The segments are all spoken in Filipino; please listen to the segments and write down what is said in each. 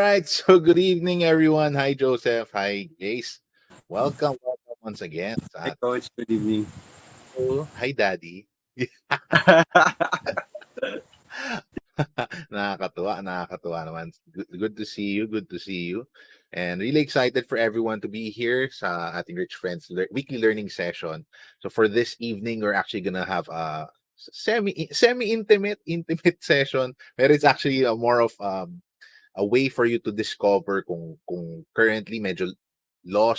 right. So good evening, everyone. Hi, Joseph. Hi, Jace. Welcome once again Hi, sa Coach. Good evening. ating Hi, Daddy. nakakatuwa naman. Good to see you. Good to see you. And really excited for everyone to be here sa ating Rich Friends weekly learning session. So for this evening, we're actually gonna have a semi intimate session. But it's actually more of a way for you to discover kung currently medyo not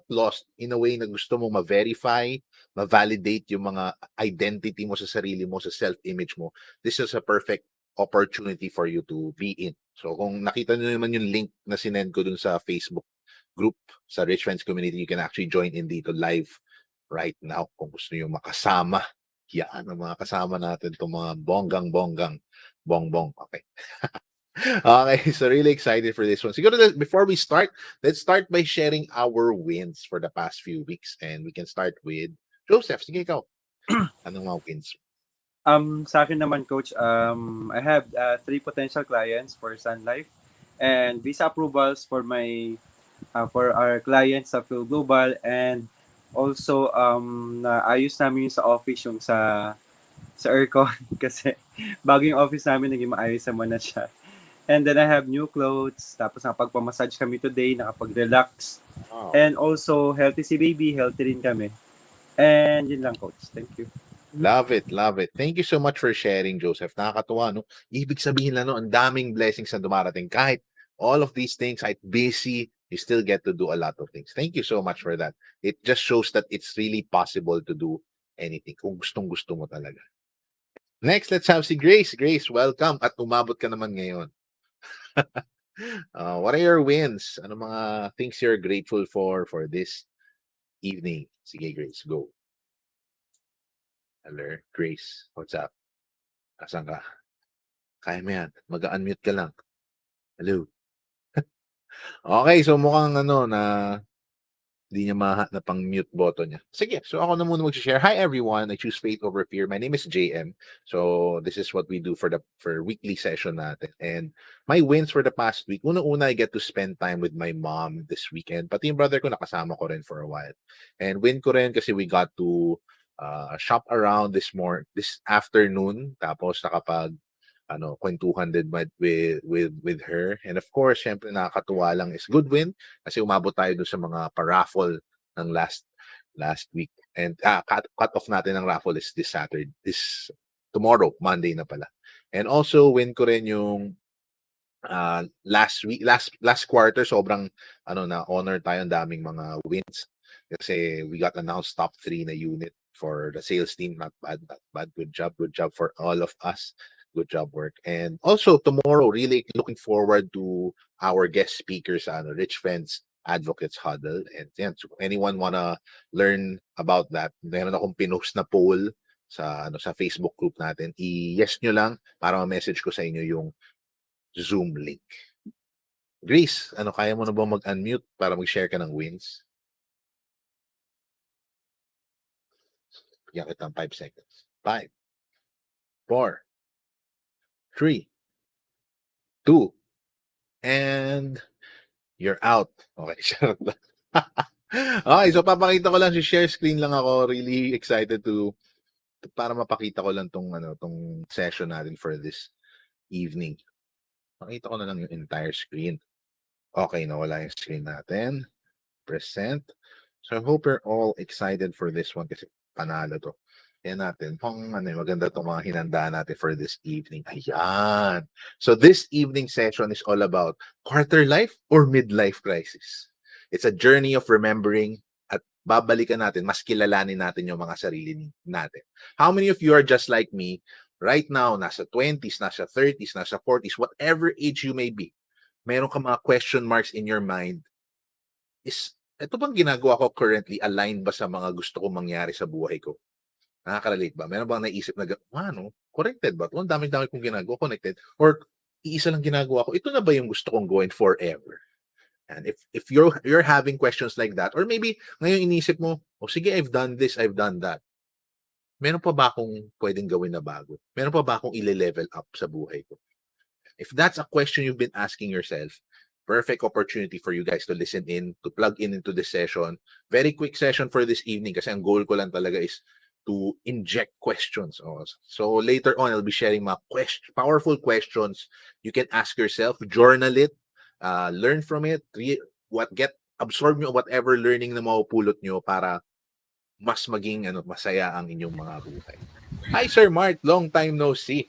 lost, in a way na gusto mo ma-verify, ma-validate yung mga identity mo sa sarili mo, sa self-image mo. This is a perfect opportunity for you to be in. So kung nakita niyo naman yung link na sinend ko dun sa Facebook group sa Rich Friends Community, you can actually join in dito live right now kung gusto niyo makasama. Yan ang mga kasama natin, itong mga bonggang-bonggang bongbong. Okay. Okay, so really excited for this one. Siguro before we start, let's start by sharing our wins for the past few weeks. And we can start with Joseph. Sige ikaw. Anong mga wins? Sa akin naman, Coach, I have three potential clients for Sun Life and visa approvals for my for our clients sa Phil Global, and also naayos namin yung sa office yung sa aircon kasi bago yung office namin naging maayos naman na siya. And then I have new clothes, tapos nakapagpamassage kami today, nakapag-relax. Wow. And also, healthy si baby, healthy rin kami. And yun lang, Coach. Thank you. Love it, love it. Thank you so much for sharing, Joseph. Nakakatuwa, no? Ibig sabihin lang, no, ang daming blessings na dumarating. Kahit all of these things, kahit busy, you still get to do a lot of things. Thank you so much for that. It just shows that it's really possible to do anything kung gustong-gusto mo talaga. Next, let's have si Grace. Grace, welcome. At umabot ka naman ngayon. What are your wins? Ano mga things you're grateful for this evening? Sige, Grace, go. Hello, Grace. What's up? Asan ka? Kaya mo yan. Mag-unmute ka lang. Hello. Okay, so mukhang na hindi niya mahanap ang mute button niya. Sige, so ako na muna mag-share. Hi everyone, I choose faith over fear. My name is JM. So this is what we do for weekly session natin. And my wins for the past week, una-una I get to spend time with my mom this weekend. Pati yung brother ko nakasama ko rin for a while. And win ko rin kasi we got to shop around this afternoon. Tapos nakapag kwentuhan din with her. And of course, syempre nakakatuwa lang is good win kasi umabot tayo dun sa mga pa-raffle ng last week. And cut off natin ng raffle is this tomorrow, Monday na pala. And also win ko rin yung last quarter, sobrang na honor tayo, ang daming mga wins kasi we got announced top 3 na unit for the sales team. Not bad. Good job for all of us. Good job work. And also tomorrow, really looking forward to our guest speakers on Rich Friends Advocates Huddle. And yan, so anyone wanna learn about that, meron akong pinost na poll sa Facebook group natin. I-yes nyo lang para ma-message ko sa inyo yung Zoom link. Grace, kaya mo na ba mag-unmute para mag-share ka ng wins? Bigyan kita ng 5 seconds. 5, 4, 3, 2, and you're out. Okay, charot lang. Okay, so papakita ko lang, si share screen lang ako. Really excited para mapakita ko lang tong session natin for this evening. Pakita ko na lang yung entire screen. Okay, nawala yung screen natin. Present. So I hope you're all excited for this one kasi panalo to. Yan natin. Maganda itong mga hinanda natin for this evening. Ayan. So this evening session is all about quarter life or midlife crisis. It's a journey of remembering at babalikan natin, mas kilalanin natin yung mga sarili natin. How many of you are just like me right now, nasa 20s, nasa 30s, nasa 40s, whatever age you may be, meron ka mga question marks in your mind, is ito bang ginagawa ko currently align ba sa mga gusto kong mangyari sa buhay ko? Nakaka-relate ba? Meron bang naisip na, connected ba? Ang dami-dami kong ginagawa, connected. Or iisa lang ginagawa ko, ito na ba yung gusto kong gawin forever? And if you're having questions like that, or maybe ngayon inisip mo, sige, I've done this, I've done that. Meron pa ba akong pwedeng gawin na bago? Meron pa ba akong ile-level up sa buhay ko? If that's a question you've been asking yourself, perfect opportunity for you guys to listen in, to plug in into this session. Very quick session for this evening kasi ang goal ko lang talaga is to inject questions. So later on, I'll be sharing mga powerful questions you can ask yourself, journal it, learn from it, absorb nyo whatever learning na mapupulot nyo para mas maging masaya ang inyong mga buhay. Hi, Sir Mark. Long time no see.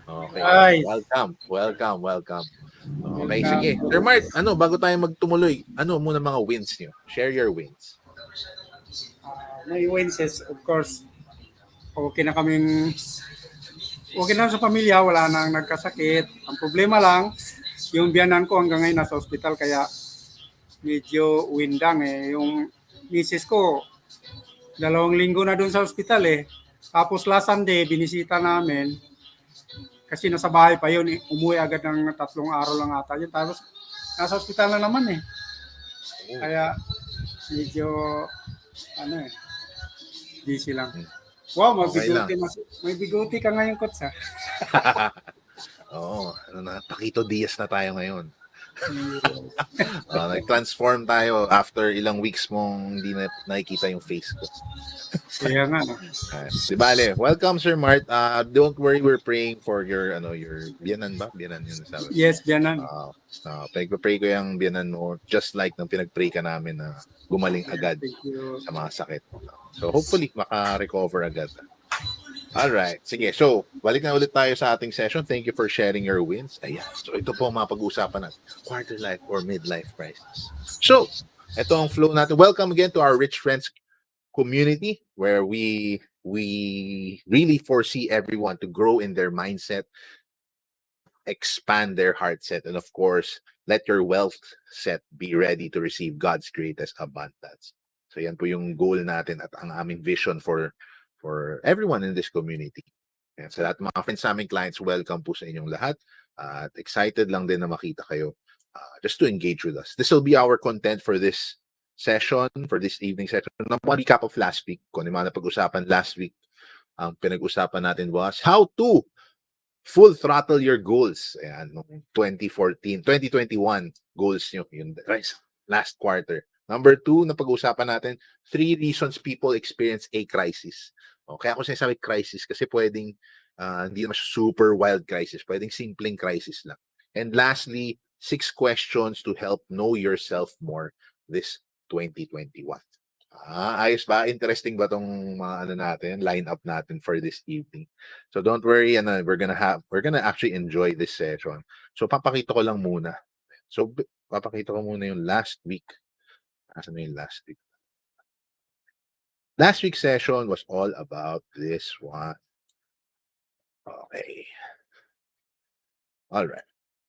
Okay. Ay, Welcome. Okay, sige. Sir Mark, bago tayo magtumuloy, muna mga wins nyo? Share your wins. may wins is, of course, okay na sa pamilya, wala nang nagkasakit. Ang problema lang, yung biyanan ko hanggang ngayon nasa hospital, kaya medyo windang eh. Yung misis ko, 2 linggo na doon sa hospital eh. Tapos last Sunday, binisita namin, kasi nasa bahay pa yun, umuwi agad ng 3 araw lang ata yun. Tapos nasa hospital na naman eh. Kaya medyo busy lang. Wow, may bigote ka ngayon, Coach, ha? Oo, Paquito Diaz na tayo ngayon. Nag-transform tayo after ilang weeks mong hindi na nakikita yung face ko. Kaya nga, no? Bale, welcome, Sir Mart. Don't worry, we're praying for your biyanan ba? Biyanan yun sabi. Yes, biyanan. Pinag-pray ko yung biyanan mo, just like nang pinag-pray ka namin na gumaling agad sa mga sakit. So hopefully, maka-recover agad. Alright, sige. So, balik na ulit tayo sa ating session. Thank you for sharing your wins. Ayan. So, ito po ang mga pag-uusapan natin. Quarter life or midlife crisis. So, ito ang flow natin. Welcome again to our Rich Friends community where we really foresee everyone to grow in their mindset, expand their heart set, and of course, let your wealth set be ready to receive God's greatest abundance. So, yan po yung goal natin at ang aming vision for everyone in this community. And sa lahat ng mga friends namin, clients, welcome po sa inyong lahat. At excited lang din na makita kayo just to engage with us. This will be our content for this session, for this evening session. One recap of last week. Kung ano mga napag-usapan last week, ang pinag-usapan natin was how to full throttle your goals. Ayan, 2021 goals nyo. Yun, guys, last quarter. Number 2, napag-usapan natin, 3 reasons people experience a crisis. Kaya ako sinasabi crisis kasi pwedeng hindi naman super wild crisis. Pwedeng simpleng crisis lang. And lastly, 6 questions to help know yourself more this 2021. Ayos ba? Interesting ba tong mga natin, line up natin for this evening? So don't worry, we're gonna actually enjoy this session. So papakita ko lang muna. So papakita ko muna yung last week. Asan na yung last week? Last week's session was all about this one. Okay. All right.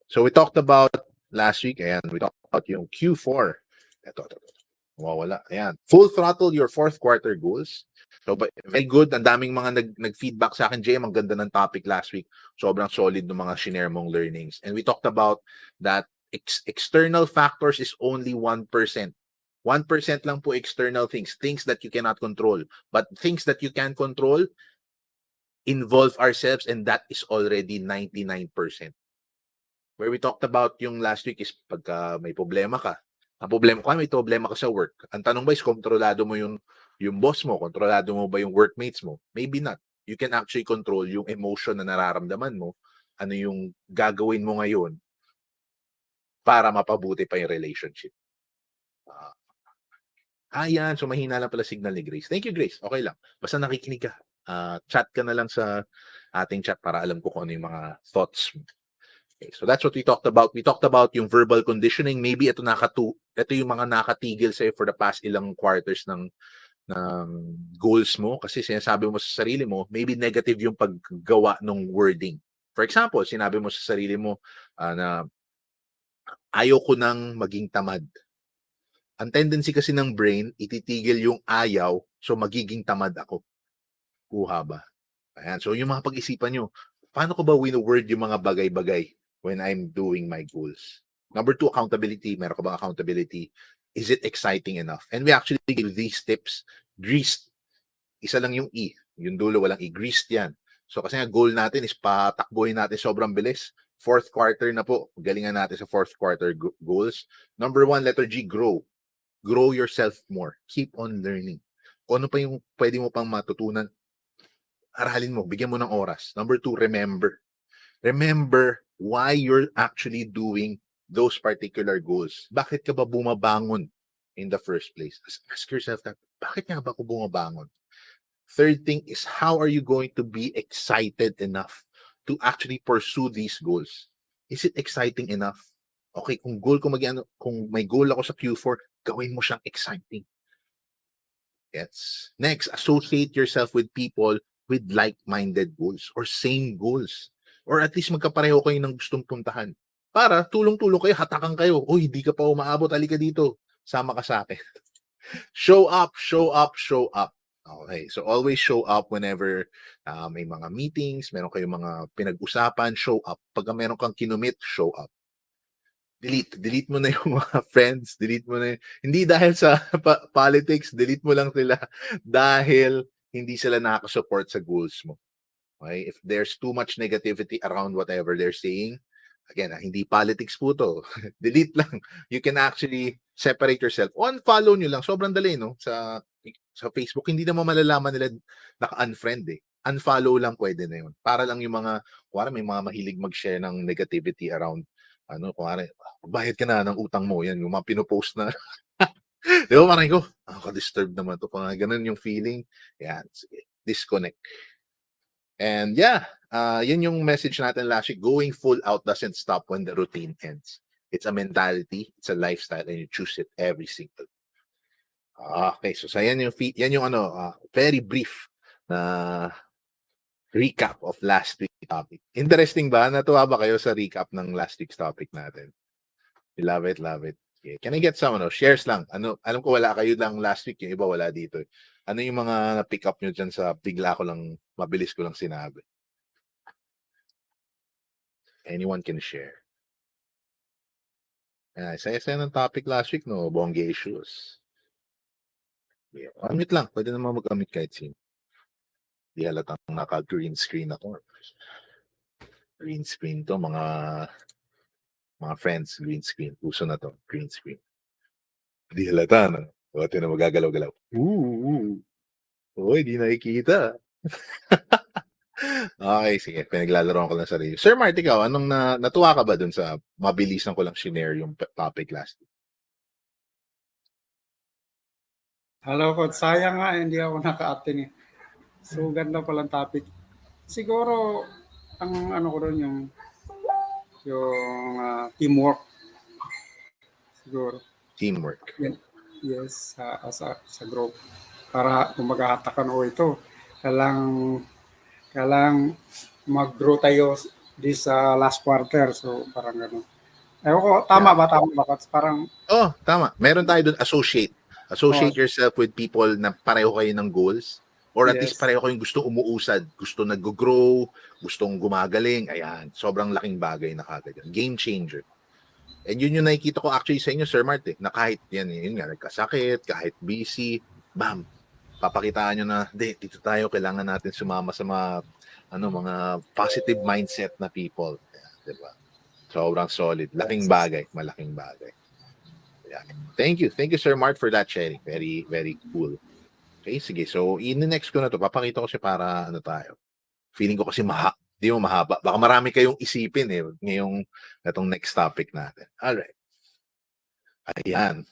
So we talked about last week and we talked about yung Q4. Ito. Wala. Ayan. Full throttle your fourth quarter goals. So very good. Ang daming mga nag-feedback sa akin, JM, ang ganda ng topic last week. Sobrang solid ng mga shinare mong learnings. And we talked about that external factors is only 1%. 1% lang po external things that you cannot control. But things that you can control involve ourselves, and that is already 99%. Where we talked about yung last week is pagka may problema ka. Ang problema ko, may problema ka sa work. Ang tanong ba is, kontrolado mo yung boss mo? Kontrolado mo ba yung workmates mo? Maybe not. You can actually control yung emotion na nararamdaman mo. Ano yung gagawin mo ngayon para mapabuti pa yung relationship. Yan. So, mahina lang pala signal ni Grace. Thank you, Grace. Okay lang. Basta nakikinig ka. Chat ka na lang sa ating chat para alam ko kung ano yung mga thoughts mo. Okay, so that's what we talked about. We talked about yung verbal conditioning. Maybe ito yung mga nakatigil sa'yo for the past ilang quarters ng goals mo. Kasi sinasabi mo sa sarili mo, maybe negative yung paggawa ng wording. For example, sinabi mo sa sarili mo na ayaw ko nang maging tamad. Ang tendency kasi ng brain, ititigil yung ayaw, so magiging tamad ako. Kuha ba? Ayan. So yung mga pag-isipan nyo, paano ko ba win-word yung mga bagay-bagay when I'm doing my goals? Number 2, accountability. Meron ka ba accountability? Is it exciting enough? And we actually give these tips. Greased. Isa lang yung E. Yung dulo, walang E. Greased yan. So kasi nga goal natin is patakbuhin natin sobrang bilis. Fourth quarter na po. Galingan natin sa fourth quarter goals. Number 1, letter G, grow. Grow yourself more. Keep on learning. Kung ano pa yung pwede mo pang matutunan, aralin mo, bigyan mo ng oras. Number 2, remember. Remember why you're actually doing those particular goals. Bakit ka ba bumabangon in the first place? Ask yourself that, bakit nga ba ako bumabangon? Third thing is, how are you going to be excited enough to actually pursue these goals? Is it exciting enough? Okay, kung kung may goal ako sa Q4, gawin mo siyang exciting. Yes. Next, associate yourself with people with like-minded goals or same goals. Or at least magkapareho kayo ng gustong puntahan. Para tulong-tulong kayo, hatakan kayo. Uy, hindi ka pa umaabot, halika dito. Sama ka sa akin. Show up, show up, show up. Okay, so always show up whenever may mga meetings, meron kayong mga pinag-usapan, show up. Pag meron kang kinumit, show up. Delete mo na yung mga friends, delete mo na hindi dahil sa politics, delete mo lang sila dahil hindi sila nakaka-support sa goals mo. Okay? If there's too much negativity around whatever they're saying, again, hindi politics po to. Delete lang. You can actually separate yourself. Unfollow nyo lang. Sobrang dali, no? Sa Facebook, hindi naman malalaman nila naka-unfriend eh. Unfollow lang pwede na yun. Para lang yung mga, kuwari may mga mahilig mag-share ng negativity around, kuwari, bayad ka na ng utang mo. Yan, yung mga pinopost na. Di ba, parang ko, ka-disturb naman to. Kung ganun yung feeling, yan, sige, disconnect. And yeah, yun yung message natin last week. Going full out doesn't stop when the routine ends. It's a mentality, it's a lifestyle, and you choose it every single day. Okay, so yan yung very brief na recap of last week's topic. Interesting ba? Natuwa ba kayo sa recap ng last week's topic natin? We love it, love it. Okay. Can I get some shares lang? Alam ko wala kayo lang last week, yung iba wala dito. Ano yung mga na-pick up nyo dyan sa bigla ko lang, mabilis ko lang sinabi? Anyone can share. Saya-saya ng topic last week, no? Bongga issues. Yeah. Unmute lang. Pwede naman mag-unmute kahit sino. Di halatang naka-green screen ako. Green screen to, mga friends, green screen. Uso na to, green screen. Di halata, no? O, ito na magagalaw-galaw. Uy, di nakikita. Okay, sige. Pinaglalaro ko lang sa sarili. Sir Mart, ikaw, natuwa ka ba dun sa mabilisan ko lang share yung topic last week? Hello, Coach. Sayang nga, hindi ako naka-attend eh. So, ganda palang topic. Siguro, ang ko doon yung teamwork. Siguro. Teamwork. Yes, sa group. Para kumagahatakan ito. Kailang mag-grow tayo this last quarter. So, parang gano'n. Ewan ko, tama ba? Parang... Oh, tama. Meron tayo doon, associate yourself with people na pareho kayo ng goals or at least pareho kayong gusto umuusad, gusto nag-grow, gustong gumagaling. Ayan, sobrang laking bagay na kagad yan. Game changer. And yun yung nakikita ko actually sa inyo, Sir Mart, na kahit yun nga, nagkasakit, kahit busy, bam, papakitaan nyo na, dito tayo, kailangan natin sumama sa mga positive mindset na people. Ayan, diba? Sobrang solid. Laking bagay, malaking bagay. Yeah. Thank you, Sir Mart, for that sharing. Very, very cool. Okay, sige. So, in-next ko na to. Papakita ko siya para tayo. Feeling ko kasi di mo mahaba. Baka marami kayong isipin ngayong itong next topic natin. Alright. Ayan.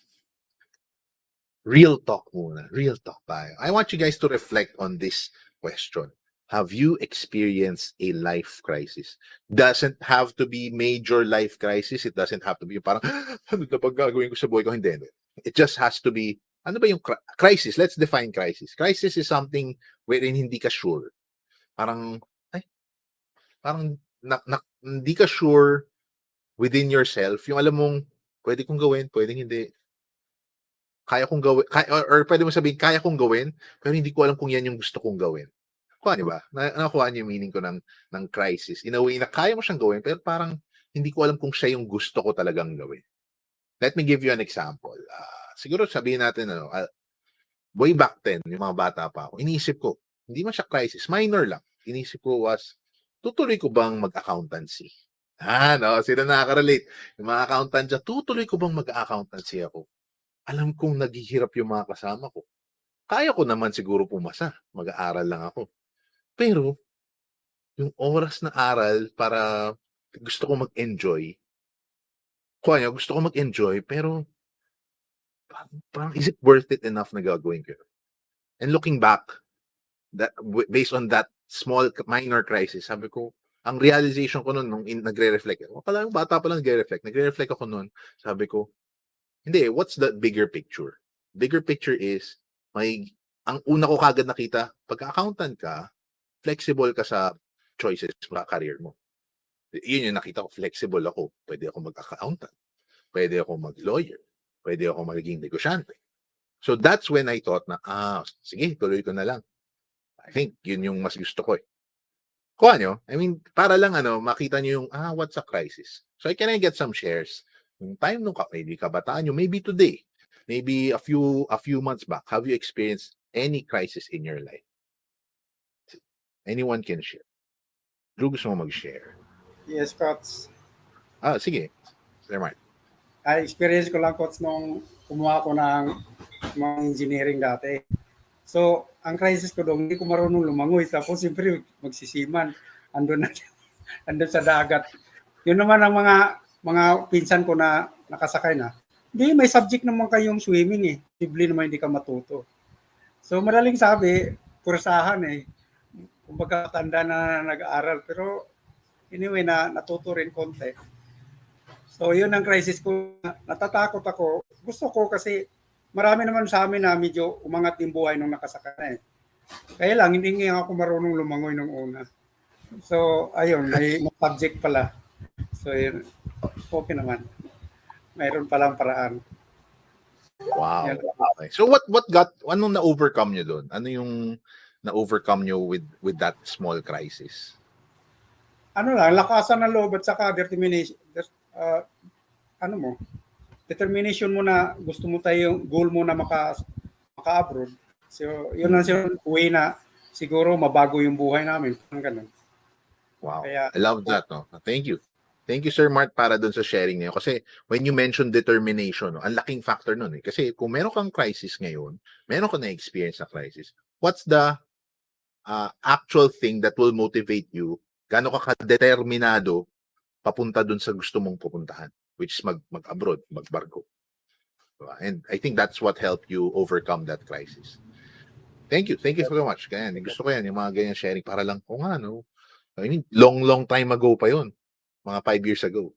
Real talk muna. Real talk tayo. I want you guys to reflect on this question. Have you experienced a life crisis? Doesn't have to be major life crisis. It doesn't have to be parang, ano na pag gagawin ko sa buhay ko? Hindi. It just has to be, ano ba yung crisis? Let's define crisis. Crisis is something wherein hindi ka sure. Parang hindi ka sure within yourself. Yung alam mong, pwede kong gawin, pwedeng hindi. Kaya kong gawin, or pwede mo sabihin, kaya kong gawin, pero hindi ko alam kung yan yung gusto kong gawin. Kuha niyo ba? Nakuha niyo yung meaning ko ng crisis. In a way na kaya mo siyang gawin, pero parang hindi ko alam kung siya yung gusto ko talagang gawin. Let me give you an example. Siguro sabihin natin, way back then, yung mga bata pa ako, iniisip ko, hindi man siya crisis, minor lang. Iniisip ko was, tutuloy ko bang mag-accountancy? No, sino nakaka-relate? Yung mga accountant dyan, tutuloy ko bang mag-accountancy ako? Alam kong naghihirap yung mga kasama ko. Kaya ko naman siguro pumasa, mag-aaral lang ako. Pero, yung oras na aral para gusto ko mag-enjoy, gusto ko mag-enjoy, pero parang is it worth it enough na gagawin ko? And looking back, based on that small minor crisis, sabi ko, ang realization ko noon nung nagre-reflect ako, pala yung bata pa lang nagre-reflect ako noon, sabi ko, hindi, what's the bigger picture? Bigger picture is, ang una ko kagad nakita, pag accountant ka, flexible ka sa choices sa career mo. Yun yung nakita ko, flexible ako. Pwede ako mag-accountant, pwede ako mag-lawyer, pwede ako magiging negosyante. So that's when I thought na, sige, tuloy ko na lang. I think yun yung mas gusto ko eh. Kuha nyo, I mean, para lang makita nyo yung, what's a crisis? So can I get some shares? Yung time nung maybe kabataan nyo, maybe today, maybe a few months back, have you experienced any crisis in your life? Anyone can share. Drew, gusto mo mag-share? Yes, Coach. Sige. Sir Mark. Experience ko lang, Coach, nung kumuha ko ng mga engineering dati. So, ang crisis ko doon, hindi ko marunong lumangoy. Tapos, siyempre, magsisiman. Andun sa dagat. Yun naman ang mga pinsan ko na nakasakay na. Hindi, may subject naman kayong swimming eh. Posible naman hindi ka matuto. So, madaling sabi, kursahan eh. Kumbaga, tanda na nag-aaral. Pero, anyway, natuto rin konti. So, yun ang crisis ko. Natatakot ako. Gusto ko kasi marami naman sa amin na medyo umangat yung buhay nung nakasakay na eh. Kaya lang, hindi nga ako marunong lumangoy nung una. So, ayun, may subject pala. So, yun, okay naman. Mayroon palang paraan. Wow. Yan. Okay. So anong na-overcome nyo doon? Ano yung na-overcome nyo with that small crisis? Ano lang, lakasan ng loob at saka determination. Determination mo na gusto mo tayo, goal mo na maka-abroad. So, yun ang way na siguro mabago yung buhay namin. Ganun. Wow. Kaya, I love that. No? Thank you. Thank you, Sir Mark, para dun sa sharing niyo. Kasi when you mention determination, no, ang laking factor nun eh. Kasi kung meron kang crisis ngayon, meron ka na-experience na crisis, what's the actual thing that will motivate you? Gaano ka ka-determinado papunta dun sa gusto mong pupuntahan, which is mag-abroad, magbarko. And I think that's what helped you overcome that crisis. Thank you. Thank you so much. Ganyan. Gusto ko yan, yung mga ganyan sharing para lang, I mean, long time ago pa yun. Mga 5 years ago.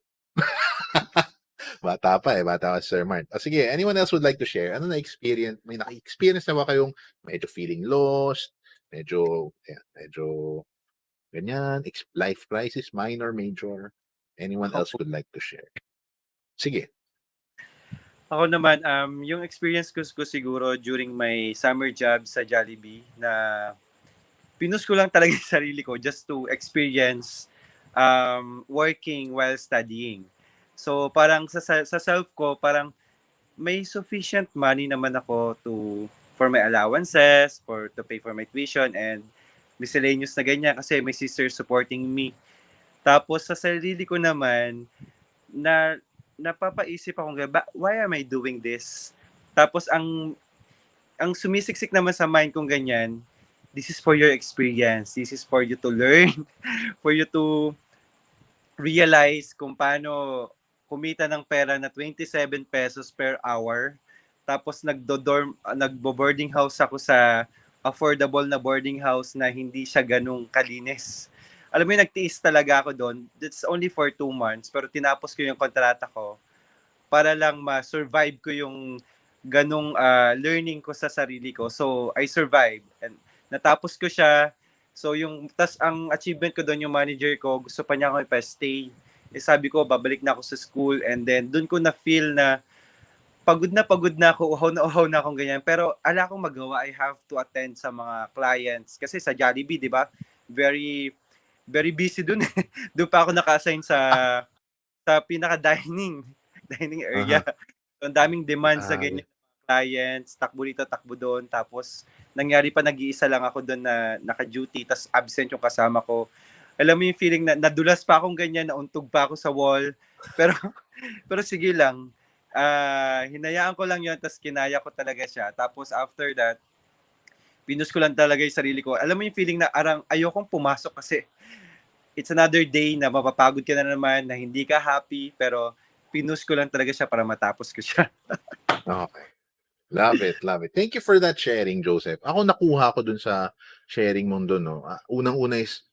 Bata pa si Sir Mark. Sige, anyone else would like to share? Ano na-experience? May naka-experience na ba kayong medyo feeling lost? Medyo ganyan, life crisis, minor, major? Anyone else would like to share? Sige. Ako naman, yung experience ko siguro during my summer job sa Jollibee na pinus ko lang talaga yung sarili ko just to experience working while studying. So parang sa self ko, parang may sufficient money naman ako for my allowances, to pay for my tuition and miscellaneous na ganyan kasi may sister supporting me. Tapos sa sarili ko naman, napapaisip ako, why am I doing this? Tapos ang sumisiksik naman sa mind kong ganyan, this is for your experience. This is for you to learn, for you to realize kung paano kumita ng pera na 27 pesos per hour. Tapos nagbo-boarding house ako sa affordable na boarding house na hindi siya ganung kalinis. Alam mo yung nagtiis talaga ako doon. That's only for 2 months pero tinapos ko yung kontrata ko para lang ma-survive ko yung ganung learning ko sa sarili ko. So I survived and natapos ko siya. So ang achievement ko doon, yung manager ko, gusto pa niya ako ipa-stay. Sabi ko, babalik na ako sa school and then doon ko na feel na pagod na ako, uhaw na akong ganyan. Pero ala akong magawa, I have to attend sa mga clients. Kasi sa Jollibee, di ba? Very, very busy doon. Doon pa ako naka-assign sa pinaka-dining area. So, ang daming demand sa ganyan clients, takbo dito, takbo doon. Tapos, nangyari pa nag-iisa lang ako doon na naka-duty, tapos absent yung kasama ko. Alam mo yung feeling na nadulas pa akong ganyan, nauntog pa ako sa wall. Pero pero sige lang. Hinayaan ko lang yun, tapos kinaya ko talaga siya. Tapos after that, pinus ko lang talaga yung sarili ko. Alam mo yung feeling na arang ayokong pumasok kasi it's another day na mapapagod ka na naman, na hindi ka happy, pero pinus ko lang talaga siya para matapos ko siya. Okay. Love it, love it. Thank you for that sharing, Joseph. Ako nakuha ko dun sa sharing mong dun, no. Unang-una is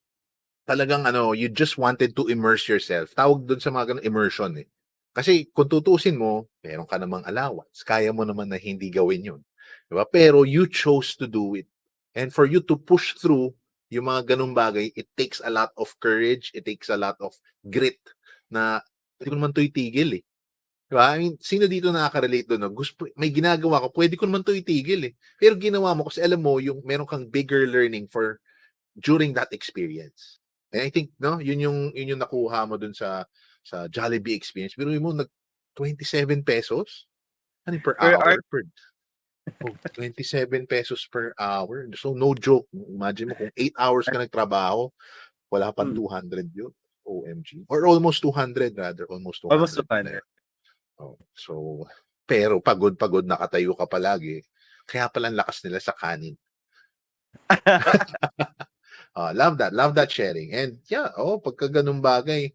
talagang you just wanted to immerse yourself. Tawag dun sa mga ganun, immersion eh. Kasi kung tutusin mo, meron ka namang allowance. Kaya mo naman na hindi gawin yun. Diba? Pero you chose to do it. And for you to push through yung mga ganung bagay, it takes a lot of courage, it takes a lot of grit na hindi ko naman to itigil eh. Diba? I mean, sino dito nakaka-relate doon? No? Gusto, may ginagawa ko, pwede ko naman to itigil eh. Pero ginawa mo kasi alam mo, yung meron kang bigger learning for during that experience. And I think, no, yun yung nakuha mo dun sa Jollibee experience. Pero mo, 27 pesos? Ano yung per Per hour, hour? 27 pesos per hour. So, no joke. Imagine mo, kung 8 hours ka nagtrabaho, wala pang 200 yun. OMG. Or almost 200 rather. Almost almost 200 na 200. yun. So, pero pagod-pagod nakatayo ka palagi. Kaya pala ang lakas nila sa kanin. Love that. Love that sharing. And yeah, pagka ganung bagay,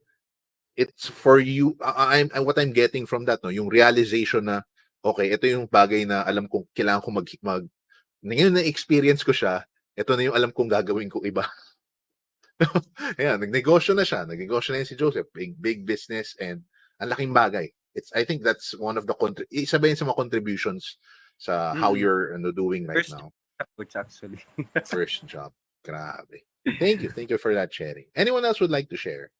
it's for you. What I'm getting from that, no, yung realization na, okay, ito yung bagay na alam kong kailangan ko ngayon na experience ko siya, ito na yung alam kong gagawin ko iba. Ayan, nagnegosyo na siya. Nagnegosyo na yun si Joseph. Big business and ang laking bagay. I think that's one of the isa ba yun sa mga contributions sa how you're doing right First now. coach actually. First job. Grabe. Thank you. Thank you for that sharing. Anyone else would like to share?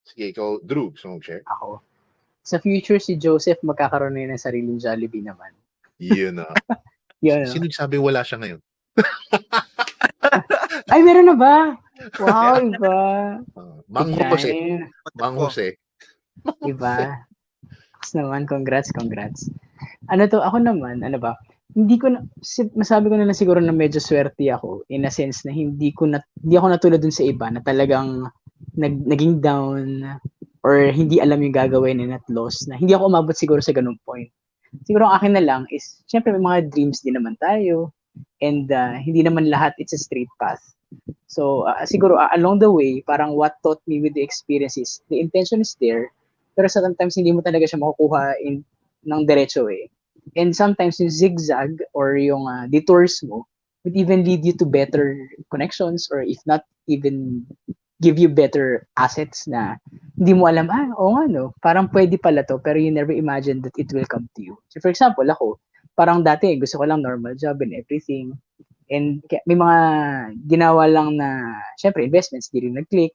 Sige, ikaw, Drew, gusto mong share? Ako. Sa future, si Joseph magkakaroon na yun ng sariling Jollibee naman. Yun na. Yun, Sino sabi wala siya ngayon? Ay, meron na ba? Wow, iba. Mang Jose. Tignan. Mang Jose. Iba. Tapos naman, congrats. Ano to, ako naman, ano ba, hindi ko na, masabi ko na lang siguro na medyo swerte ako in a sense na hindi ako natulad dun sa iba na talagang naging down or hindi alam yung gagawin and at loss, na hindi ako umabot siguro sa ganung point. Siguro ang akin na lang is, syempre may mga dreams din naman tayo and hindi naman lahat it's a straight path. So siguro along the way, parang what taught me with the experience is the intention is there, pero sometimes hindi mo talaga siya makukuha ng diretso eh. And sometimes yung zigzag or yung detours mo would even lead you to better connections or if not even give you better assets na hindi mo alam, oo nga no, parang pwede pala to pero you never imagine that it will come to you. So for example, ako, parang dati gusto ko lang normal job and everything. And may mga ginawa lang na, syempre, investments, di rin nag-click.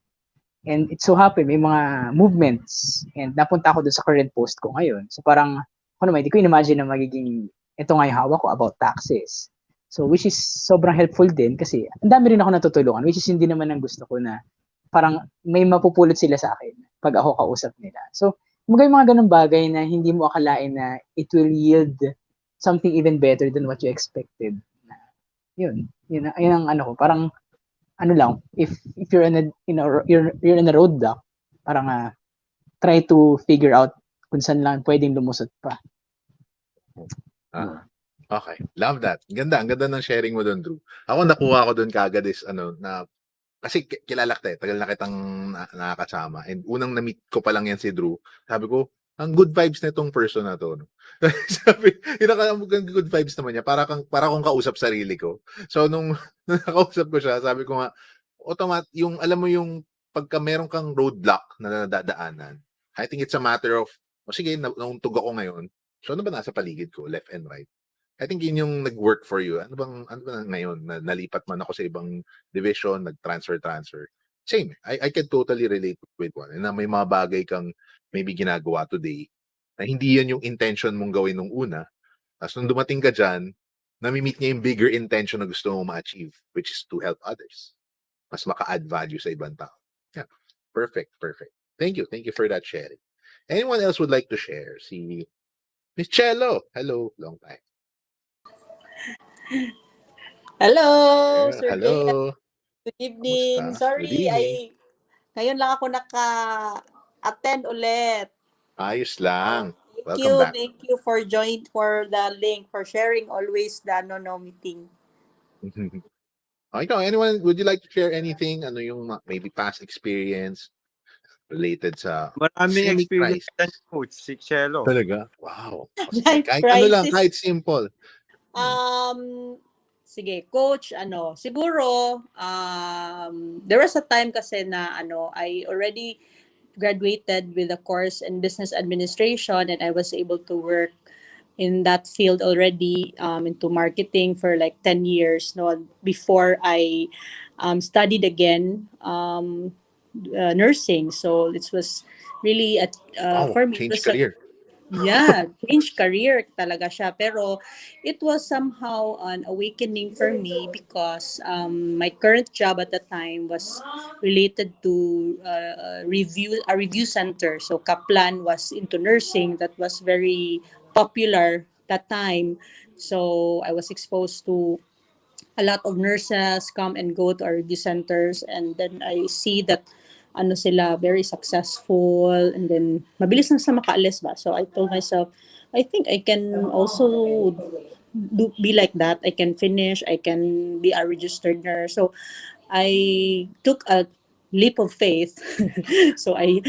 And it so happened, may mga movements. And napunta ako dun sa current post ko ngayon. So parang, ano naman, hindi ko imagine na magiging, ito nga yung hawak ko about taxes. So which is sobrang helpful din kasi ang dami rin ako natutulungan, which is hindi naman ang gusto ko na parang may mapupulot sila sa akin pag ako kausap nila. So, yung mga ganung bagay na hindi mo akalain na it will yield something even better than what you expected. Yun ang ano ko, parang ano lang, if you're you're in a roadblock, parang try to figure out kung saan lang pwedeng lumusot pa. Okay, love that. Ang ganda ng sharing mo doon, Drew. Ako nakuha ko doon kagad is na kasi kilala kita tagal na kitang nakakasama and unang na-meet ko pa lang yan si Drew. Sabi ko, ang good vibes na itong person na to. No? Sabi, ang good vibes naman niya, para kong kausap sarili ko. So, nung nakausap ko siya, sabi ko nga, yung, alam mo yung, pagka meron kang roadblock na nadadaanan, I think it's a matter of, sige, nauntog ako ngayon. So, ano ba nasa paligid ko, left and right? I think yun yung nag-work for you. Ano ba ngayon? Nalipat man ako sa ibang division, nag-transfer. Same. I can totally relate with one. Na may mga bagay kang maybe ginagawa today na hindi yan yung intention mong gawin nung una. Tapos nung dumating ka dyan, nami-meet niya yung bigger intention na gusto mong ma-achieve, which is to help others. Mas maka-add value sa ibang tao. Yeah. Perfect. Thank you for that sharing. Anyone else would like to share? Si Miss Cello. Hello. Long time. Hello, Yeah, Sir Jay. hello. Good evening. Kamusta? Good Sorry, evening. ngayon lang ako naka-attend ulit. Ayos lang. Thank you. Welcome back. Thank you for for the link, for sharing always the meeting. Ikaw, anyone, would you like to share anything? Ano yung maybe past experience related sa Maraming experience yan, semi-crisis? coach, si Chelo. Talaga? Wow. O, sige, Life kahit ano lang, crisis. kahit simple. Sige, coach, siguro, there was a time kasi na, I already graduated with a course in business administration, and I was able to work in that field already, into marketing for like 10 years, no, before I studied again, nursing. So it was really, Wow, for me, it change was a career. yeah, change career talaga siya. Pero it was somehow an awakening for me because my current job at the time was related to a review center. So Kaplan was into nursing, that was very popular that time. So I was exposed to a lot of nurses come and go to our review centers, and then I see that sila very successful, and then mabilis lang sila makaalis ba. So I told myself, I think I can also be like that. I can finish, I can be a registered nurse. So I took a leap of faith. So I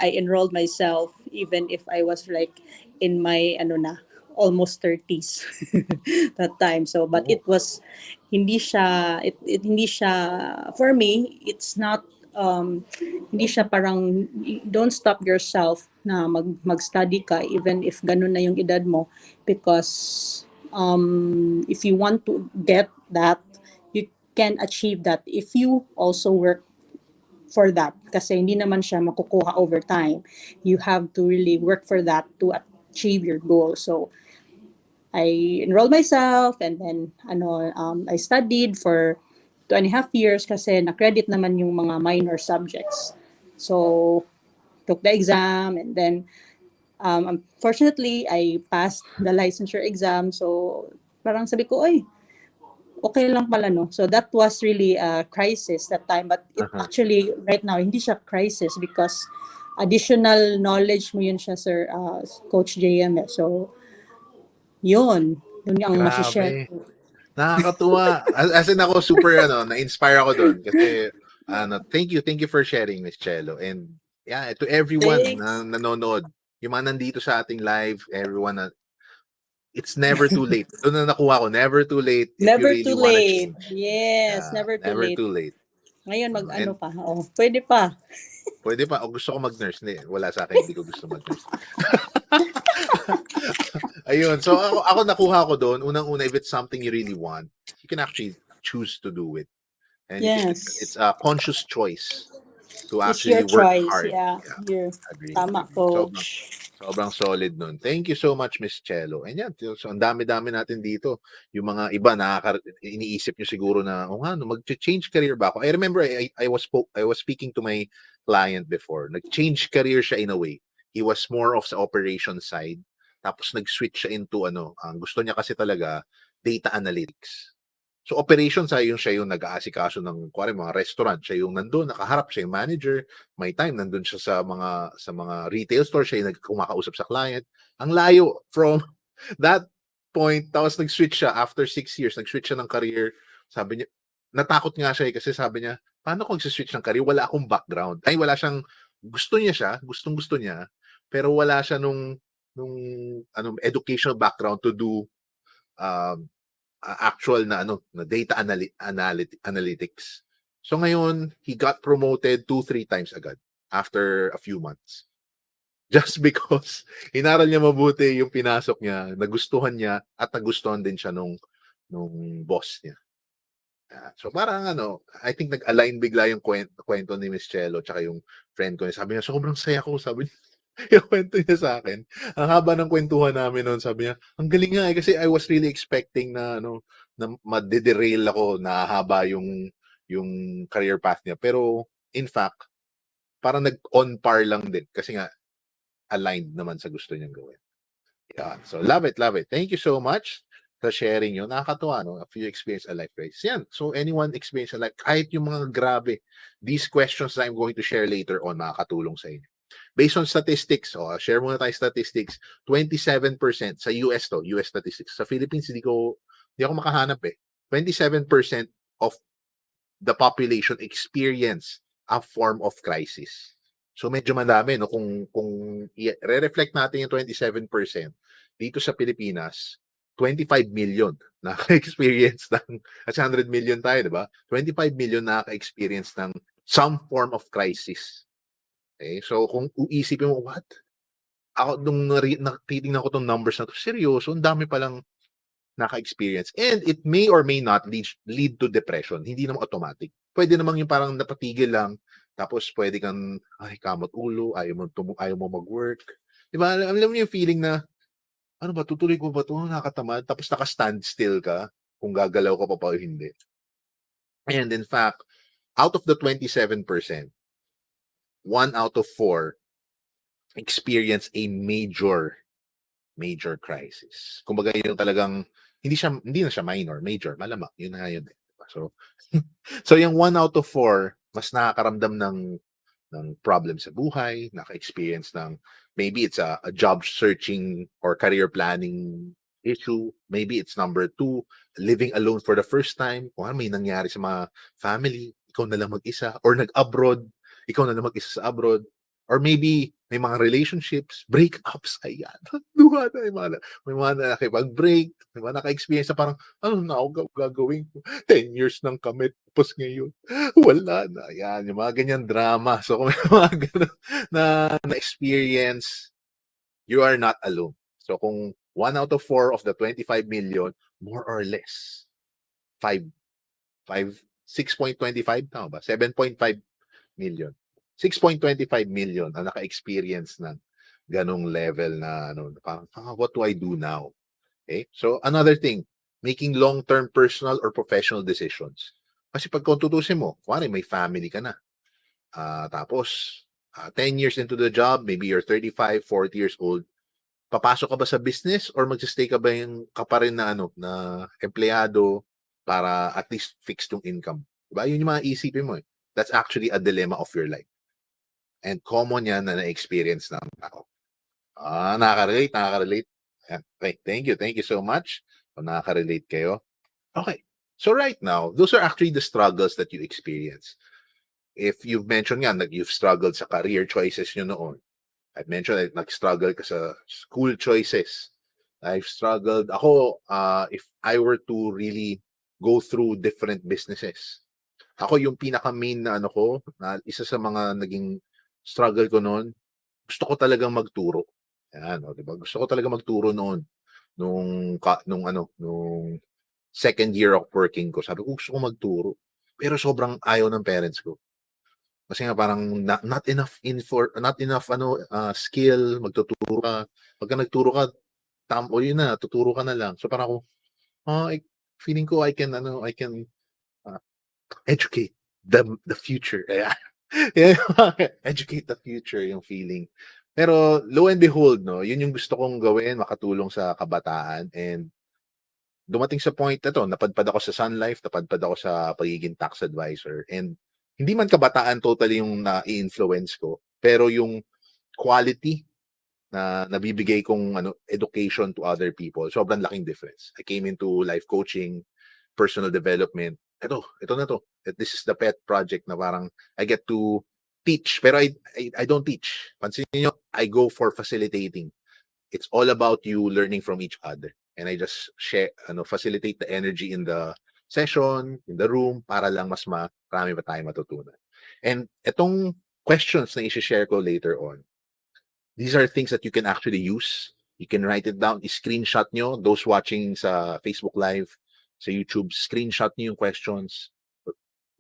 enrolled myself even if I was like in my almost 30s that time. So but Oh, it was hindi siya for me, it's not hindi siya parang don't stop yourself na mag-study ka even if ganun na yung edad mo, because if you want to get that, you can achieve that if you also work for that, kasi hindi naman siya makukuha over time. You have to really work for that to achieve your goal. So I enrolled myself, and then I studied for 2.5 years kasi na-credit naman yung mga minor subjects. So took the exam, and then unfortunately I passed the licensure exam. So parang sabi ko, oy, okay lang pala, no? So that was really a crisis that time. But it uh-huh. actually, right now, hindi siya crisis because additional knowledge mo yun siya, Sir Coach JM. So, yun. Yun yung masishare Grabe. ko. Nakakatuwa. As in ako, super, na-inspire ako doon. Kasi, thank you for sharing, Miss Chelo. And, yeah, to everyone na Thanks. nanonood, yung mga nandito sa ating live, everyone it's never too late. Doon na nakuha ko, never too late if you Never really too wanna late. change. Yes, never too Never late. too late. Ngayon, And pa. Oh, pwede pa. pwede pa, o gusto ko mag-nurse. Hindi, wala sa akin, hindi ko gusto mag-nurse. Ayun, so ako nakuha ko doon, unang-una, if it's something you really want, you can actually choose to do it. And it's Yes. a conscious choice to It's actually your work choice. hard. Yeah. Yeah, You're agree. tama, Coach. Sobrang solid nun. Thank you so much, Miss Chelo. And yan, so ang dami-dami natin dito. Yung mga iba, iniisip nyo siguro na, mag-change career ba ako? I remember I was speaking to my client before. Nag-change career siya in a way. He was more of sa operation side. Tapos nag-switch siya into ang gusto niya kasi talaga, data analytics. So operations siya yung nag-aasikaso ng mga restaurant, siya yung nandoon nakaharap, siya yung manager, may time nandoon siya sa mga retail store, siya yung kumakausap sa client. Ang layo from that point, tapos nag-switch siya after 6 years, nag-switch siya ng career. Sabi niya, natakot nga siya kasi sabi niya, paano kung switch ng career, wala akong background. Ay, wala siyang, gustong-gusto niya, pero wala siya nung educational background to do um, actual na data analytics. So ngayon, he got promoted 2-3 times agad after a few months. Just because inaral niya mabuti yung pinasok niya, nagustuhan niya at nagustuhan din siya nung boss niya. So parang I think nag-align bigla yung kwento ni Miss Chelo tsaka yung friend ko. Sabi niya, sobrang saya ko. Sabi niya, yung kwento niya sa akin. Ang haba ng kwentuhan namin noon. Sabi niya, ang galing nga kasi I was really expecting na na madederail ako, na haba yung career path niya. Pero in fact, parang nag-on par lang din kasi nga aligned naman sa gusto niyang gawin. Yeah. So love it, love it. Thank you so much. sa sharing yun. Nakakatuwa, no? If you experience a life crisis. Yan. So, anyone experience a life, kahit yung mga grabe, these questions that I'm going to share later on, makakatulong sa inyo. Based on statistics, share muna tayo statistics, 27% sa US to, US statistics. Sa Philippines, hindi ako makahanap eh. 27% of the population experience a form of crisis. So medyo madami, no? Kung re-reflect natin yung 27%, dito sa Pilipinas, 25 million naka-experience ng, kasi 100 million tayo, di ba? 25 million naka-experience ng some form of crisis. Okay? So kung uisipin mo, what? Ako, nung titingnan ko tong numbers na to, seryoso, ang dami palang naka-experience. And it may or may not lead to depression. Hindi naman automatic. Pwede naman yung parang napatigil lang, tapos pwede kang, ay, kamot ulo, ayaw mo mag-work. Diba? Alam mo yung feeling na, ano ba, tutuloy ko ba ito? Nakatamad. Tapos naka-stand still ka kung gagalaw ka pa o hindi. And in fact, out of the 27%, 1 out of 4 experience a major crisis. Kumbaga yung talagang hindi na siya minor, major, malamang yun na yun. So so yung 1 out of 4 mas nakakaramdam ng problem sa buhay, naka-experience ng maybe it's a job searching or career planning issue, maybe it's number 2, living alone for the first time, kung may nangyari sa mga family, ikaw na lang mag-isa, or nag-abroad, ikaw na lang mag-isa sa abroad. Or maybe may mga relationships, breakups, ayan. Duha na, may mga nakipag-break, may mga naka-experience na parang, ano na ako gagawin ko? 10 years nang kami, tapos ngayon, wala na. Ayan, yung mga ganyan drama. So kung may mga ganun na experience, you are not alone. So kung 1 out of 4 of the 25 million, more or less, 6.25, tama ba? 7.5 million. 6.25 million ang naka-experience ng ganong level na ano, what do I do now? Okay? So another thing, making long-term personal or professional decisions. Kasi pag kung tutusin mo, kuwari may family ka na. Tapos 10 years into the job, maybe you're 35, 40 years old. Papasok ka ba sa business or magsi-stay ka ba ka pa rin na na empleyado para at least fixed yung income? Diba? Yun yung mga isipin mo eh. That's actually a dilemma of your life. And common yan na na-experience ng tao. Nakaka-relate. Okay, thank you so much. Kung nakaka-relate kayo. Okay, so right now, those are actually the struggles that you experience. If you've mentioned nga, that you've struggled sa career choices nyo noon. I've mentioned that nag-struggle ka sa school choices. I've struggled. Ako, if I were to really go through different businesses, ako yung pinaka-main na na isa sa mga naging struggle ko noon, gusto ko talagang magturo. Yan, diba? Gusto ko talaga magturo noon nung second year of working ko. Sabi ko, gusto ko magturo. Pero sobrang ayaw ng parents ko. Kasi nga parang not enough skill, magtuturo ka. Pagka nagturo ka, yun na, tuturo ka na lang. So parang ako, feeling ko I can educate the future. Educate the future yung feeling. Pero lo and behold, yun yung gusto kong gawin, makatulong sa kabataan, and dumating sa point na to, napadpad ako sa Sun Life, napadpad ako sa pagiging tax advisor, and hindi man kabataan totally yung na-influence ko, pero yung quality na nabibigay kong education to other people, sobrang laking difference. I came into life coaching, personal development. Ito na to. This is the pet project na parang I get to teach, pero I don't teach. Pansin niyo, I go for facilitating. It's all about you learning from each other. And I just facilitate the energy in the session, in the room, para lang mas marami pa tayong matutunan. And itong questions na i-share ko later on, these are things that you can actually use. You can write it down, i-screenshot nyo, those watching sa Facebook Live, sa YouTube, screenshot nyo yung questions,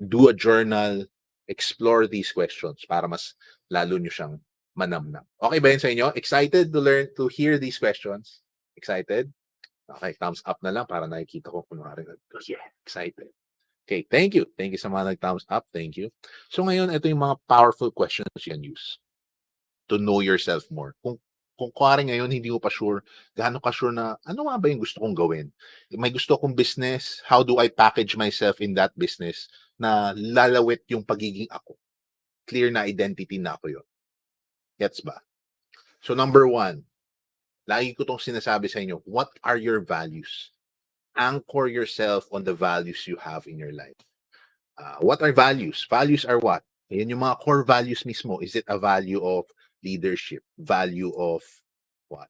do a journal, explore these questions para mas lalo nyo siyang manamnam. Okay ba yun sa inyo? Excited to hear these questions? Excited? Okay, thumbs up na lang para nakikita ko kunwari. Yeah, excited. Okay, thank you. Thank you sa mga nag-thumbs up. Thank you. So ngayon, ito yung mga powerful questions you can use to know yourself more. Kung Kung kuwari ngayon hindi mo pa sure, gaano ka sure na ano nga ba yung gusto kong gawin? May gusto akong business, how do I package myself in that business na lalawit yung pagiging ako? Clear na identity na ako yun. Gets ba? So number 1, lagi ko tong sinasabi sa inyo, what are your values? Anchor yourself on the values you have in your life. What are values? Values are what? Yan yung mga core values mismo. Is it a value of leadership? Value of what?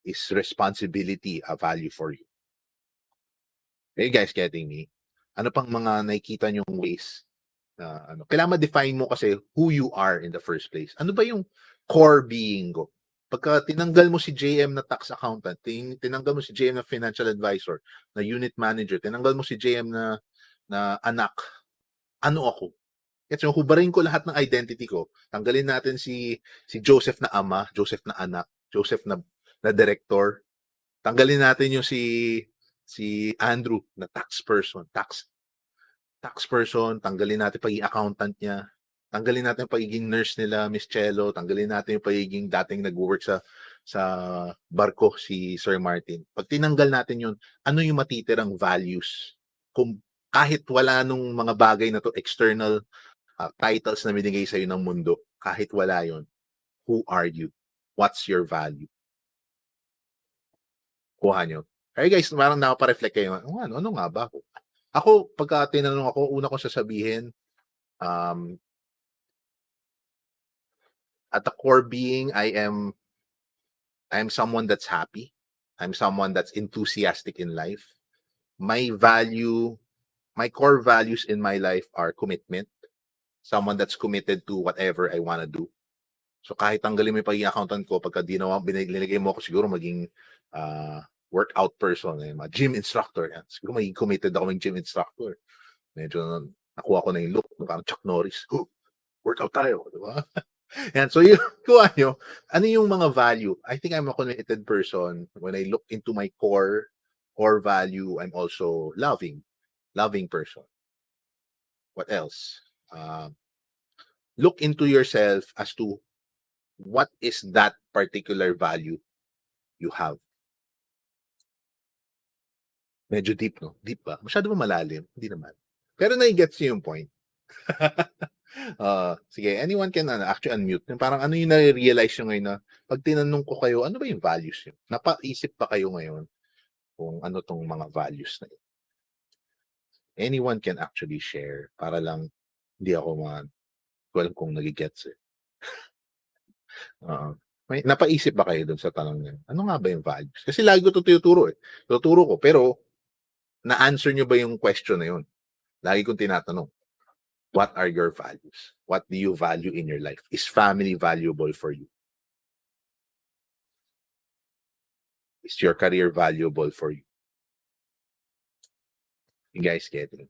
Is responsibility a value for you? Are you guys getting me? Ano pang mga nakikita nyong ways? Kailangan ma-define mo kasi who you are in the first place. Ano ba yung core being ko? Pagka tinanggal mo si JM na tax accountant, tinanggal mo si JM na financial advisor, na unit manager, tinanggal mo si JM na anak, ano ako? Kasi hubarin ko lahat ng identity ko. Tanggalin natin si Joseph na ama, Joseph na anak, Joseph na director. Tanggalin natin yung si Andrew na tax person, tax person. Tanggalin natin pagiging accountant niya. Tanggalin natin yung pagiging nurse nila, Miss Cello. Tanggalin natin yung pagiging dating nag-work sa barko si Sir Martin. Pag tinanggal natin yun, ano yung matitirang values? Kung kahit wala nung mga bagay na to, external titles na binigay sa'yo ng mundo, kahit wala yon, who are you? What's your value? Kuha nyo. Hey guys, parang nakapa-reflect kayo. Ano nga ba ako? Ako, pagka tinanong ako, una ko sasabihin, at the core being, I am someone that's happy. I'm someone that's enthusiastic in life. My core values in my life are commitment. Someone that's committed to whatever I want to do. So kahit tanggalin mo yung pagiging accountant ko, pagka binigay mo ako siguro maging workout person, gym instructor. Yan. Siguro maging committed ako maging gym instructor. Medyo nakuha ko na yung look, parang Chuck Norris. Workout tayo, di ba? And so yung kuha nyo, ano yung mga value? I think I'm a committed person. When I look into my core value, I'm also loving person. What else? Look into yourself as to what is that particular value you have. Medyo deep, no? Deep ba? Masyado ba malalim? Hindi naman. Pero nai-gets nyo yung point. Sige, anyone can actually unmute. Parang ano yung na-realize nyo ngayon na pag tinanong ko kayo, ano ba yung values nyo? Napaisip pa kayo ngayon kung ano tong mga values na yun? Anyone can actually share para lang hindi ako alam kung nagigets eh. Napaisip ba kayo dun sa tanong niya? Ano nga ba yung values? Kasi lagi ko ito tuturo eh. Tuturo ko, pero na-answer nyo ba yung question na yun? Lagi kong tinatanong. What are your values? What do you value in your life? Is family valuable for you? Is your career valuable for you? You guys get it?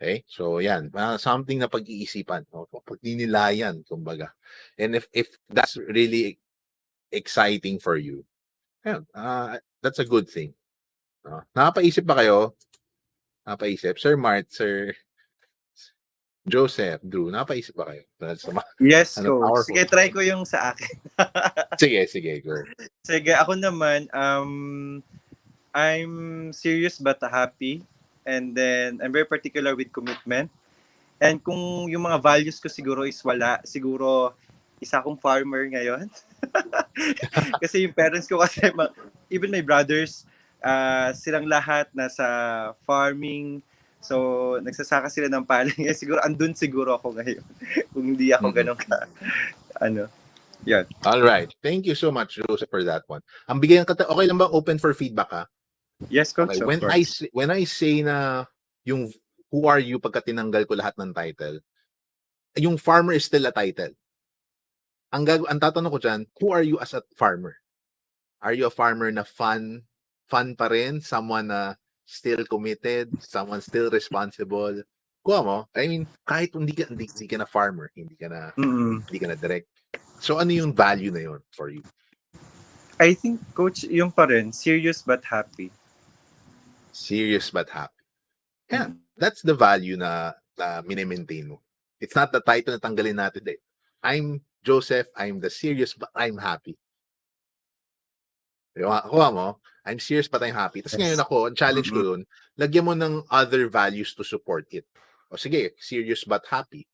Okay? So, yan. Something na pag-iisipan. Pagdinilayan, kumbaga. And if that's really exciting for you, yan, that's a good thing. Nakapaisip ba kayo? Nakapaisip? Sir Mart, Sir Joseph, Drew, napaisip ba kayo? Yes, Coach. Powerful. Sige, try ko yung sa akin. sige, go. Sige, ako naman, I'm serious but happy. And then, I'm very particular with commitment. And kung yung mga values ko siguro is wala, siguro isa akong farmer ngayon. Kasi yung parents ko kasi, even my brothers, silang lahat nasa farming. So, nagsasaka sila ng paling. Siguro, andun siguro ako ngayon. Kung hindi ako ganun ka, yan. All right. Thank you so much, Joseph, for that one. Ang bigyan ka, okay lang ba open for feedback, ha? Yes, Coach, okay. When I say na yung who are you pagka tinanggal ko lahat ng title, yung farmer is still a title. Ang tatanong ko dyan, who are you as a farmer? Are you a farmer na fun pa rin? Someone na still committed? Someone still responsible? Kuha mo? I mean, kahit hindi ka na farmer, hindi ka na direct. So ano yung value na yun for you? I think, Coach, yung pa rin, serious but happy. Serious but happy. Yeah, that's the value na mini-maintain mo. It's not the title na tanggalin natin eh. I'm Joseph, I'm the serious but I'm happy. Kuha mo, I'm serious but I'm happy. Tapos ngayon ako, ang challenge ko dun, lagyan mo ng other values to support it. O sige, serious but happy.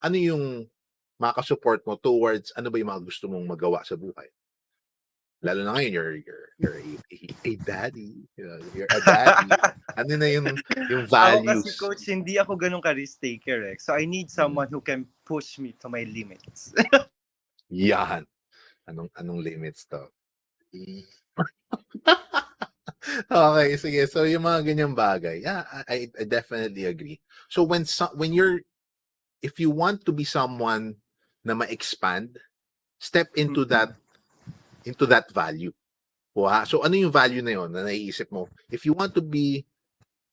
Ano yung makasupport mo towards ano ba yung mga gusto mong magawa sa buhay? Lalo na ngayon, you're a daddy. You're a daddy. Ano na yung Ako values? kasi, Coach, hindi ako ganun ka-risk taker eh. So I need someone who can push me to my limits. Yan. Anong limits to? Okay, sige. So yung mga ganyang bagay, yeah, I definitely agree. So when if you want to be someone na ma-expand, step into that value. So ano yung value na yon na naiisip mo? If you want to be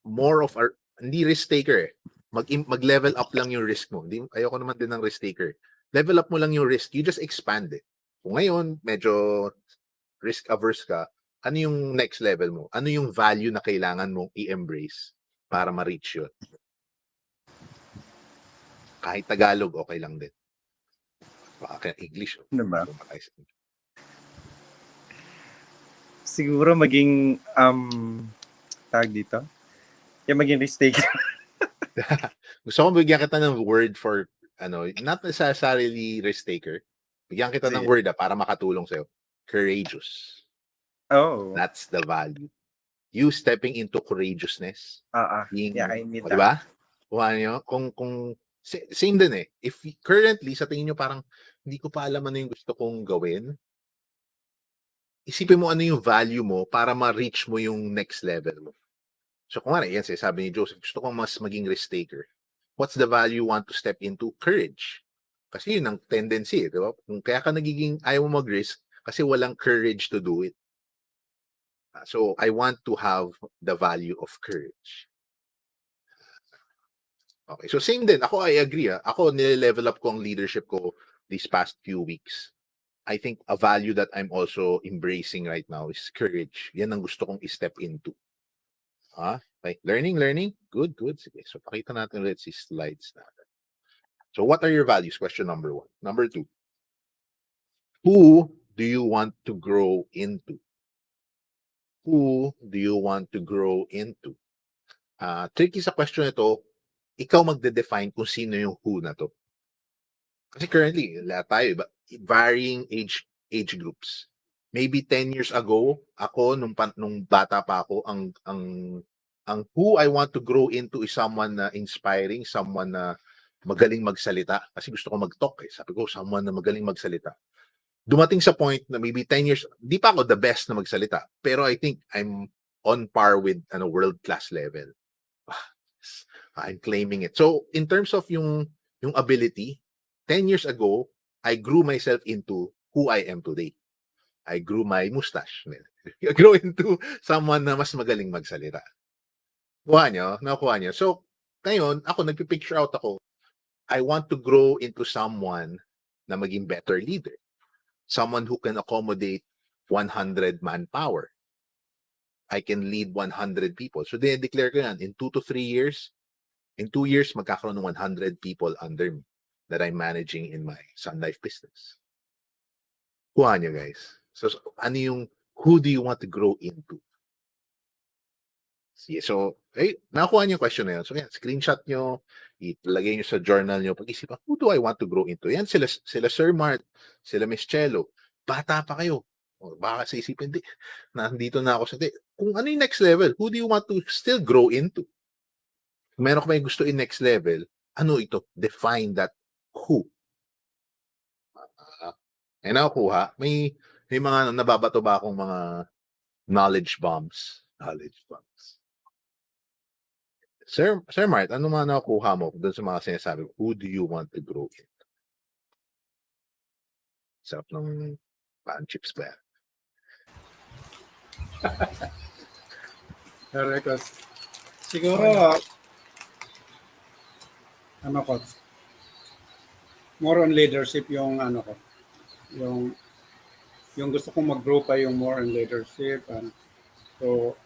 more of a hindi risk taker, mag-level up lang yung risk mo. Ayoko naman din ng risk taker. Level up mo lang yung risk, you just expand it. Kung ngayon medyo risk averse ka, ano yung next level mo? Ano yung value na kailangan mong i-embrace para ma-reach yun? Kahit Tagalog, okay lang din. Baka English. Diba? Siguro maging, tag dito? Yung maging risk taker. Gusto ko bigyan kita ng word for, not necessarily risk taker. Bigyan kita ng word para makatulong sa'yo. Courageous. Oh. That's the value. You stepping into courageousness. Yeah, I need that. Diba? Kung same din eh. If currently, sa tingin nyo parang hindi ko pa alam ano yung gusto kong gawin, isipin mo ano yung value mo para ma-reach mo yung next level mo. So kung ano, yan sabi ni Joseph, gusto kong mas maging risk taker. What's the value you want to step into? Courage. Kasi yun ang tendency, di ba? Kung kaya ka nagiging ayaw mo mag-risk, kasi walang courage to do it. So I want to have the value of courage. Okay, so same din. Ako, I agree. Ako, nile-level up ko ang leadership ko these past few weeks. I think a value that I'm also embracing right now is courage. Yan ang gusto kong i-step into. Okay. Learning. Good. Sige. So, pakita natin ulit si slides natin. So, what are your values? Question number 1. Number 2. Who do you want to grow into? Who do you want to grow into? Tricky sa question ito, ikaw magde-define kung sino yung who na to. Kasi currently, lahat tayo, varying age groups. Maybe 10 years ago, ako, nung bata pa ako, ang who I want to grow into is someone na inspiring, someone na magaling magsalita. Kasi gusto ko mag-talk eh. Sabi ko, someone na magaling magsalita. Dumating sa point na maybe 10 years, di pa ako the best na magsalita. Pero I think I'm on par with world-class level. I'm claiming it. So, in terms of yung ability, 10 years ago, I grew myself into who I am today. I grew my mustache. I grew into someone na mas magaling magsalita. Nakuha nyo. So, ngayon, ako, nagpipicture out ako. I want to grow into someone na maging better leader. Someone who can accommodate 100 manpower. I can lead 100 people. So, dinedeclare ko yan. In 2 to 3 years, in 2 years, magkakaroon ng 100 people under me that I'm managing in my Sun Life business. Kuha nyo, guys. So, who do you want to grow into? So, nakuha nyo yung question na yun. So, yan, screenshot nyo, ilagay nyo sa journal nyo, pag-isipan, who do I want to grow into? Yan, sila Sir Mart, sila Miss Cello. Bata pa kayo. O, baka sa isipin, nandito na ako sa kung ano yung next level, who do you want to still grow into? Kung meron ka may gusto in next level, ano ito? Define that who. Nakuha. May mga nababato ba akong mga knowledge bombs? Sir Mart, ano mga nakuha mo doon sa mga sinasabi ko? Who do you want to grow in? Sarap ng pan chips ba yan? Correct. Siguro, Coach? More on leadership yung ko. Yung gusto kong mag-grow pa yung more on leadership and to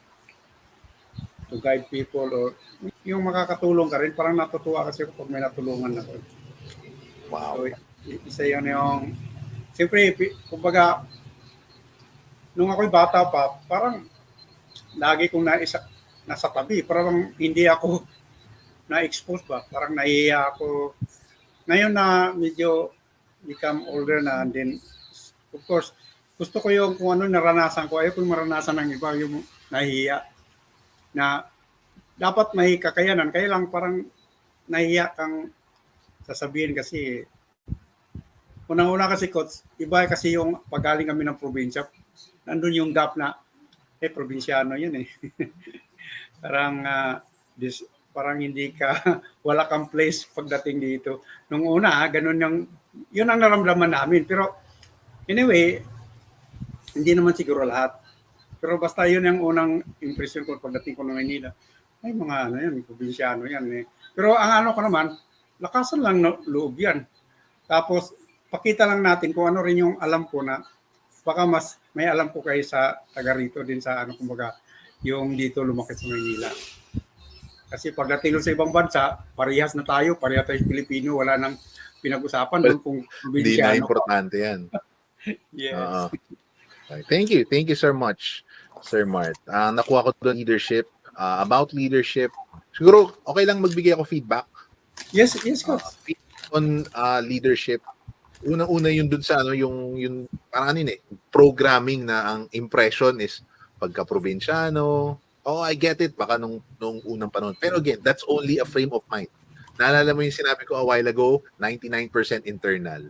guide people or yung makakatulong ka rin. Parang natutuwa kasi pag may natulungan ako. Wow. Isa yun yung, siyempre, kumbaga, nung ako'y bata pa, parang lagi kong nasa tabi. Parang hindi ako na-expose ba. Parang nahihiya ako. Ngayon na medyo become older na, and then, of course, gusto ko yung kung ano naranasan ko. Ayaw kong maranasan ng iba, yung nahihiya na dapat may kakayanan. Kaya lang parang nahihiya kang sasabihin kasi unang-una kasi coach, iba kasi yung pagaling kami ng probinsya. Nandun yung gap na, probinsyano yun eh. Parang, parang hindi ka, wala kang place pagdating dito. Nung una, ganun yung, yun ang naramdaman namin. Pero, anyway, hindi naman siguro lahat. Pero basta yun yung unang impression ko pagdating ko ng Manila. Ay, mga ano yan, probinsyano yan eh. Pero ang ano ko naman, lakasan lang loob yan. Tapos, pakita lang natin kung ano rin yung alam ko na baka mas may alam ko kayo sa taga rito din sa ano kumbaga yung dito lumaki sa Manila. Kasi pagdating sa ibang bansa, parehas na tayo, parehas tayo Pilipino, wala nang pinag-usapan doon kung Hindi na probinsyano. importante yan. Yes. Okay. Thank you so much, Sir Mart. Nakuha ko doon leadership. About leadership, siguro okay lang magbigay ako feedback Yes, coach. on leadership. Unang-una yun dun sa ano, yung parang ano programming na ang impression is pagka-probinsyano. Oh, I get it, baka nung unang panahon. Pero again, that's only a frame of mind. Naalala mo yung sinabi ko a while ago, 99% internal.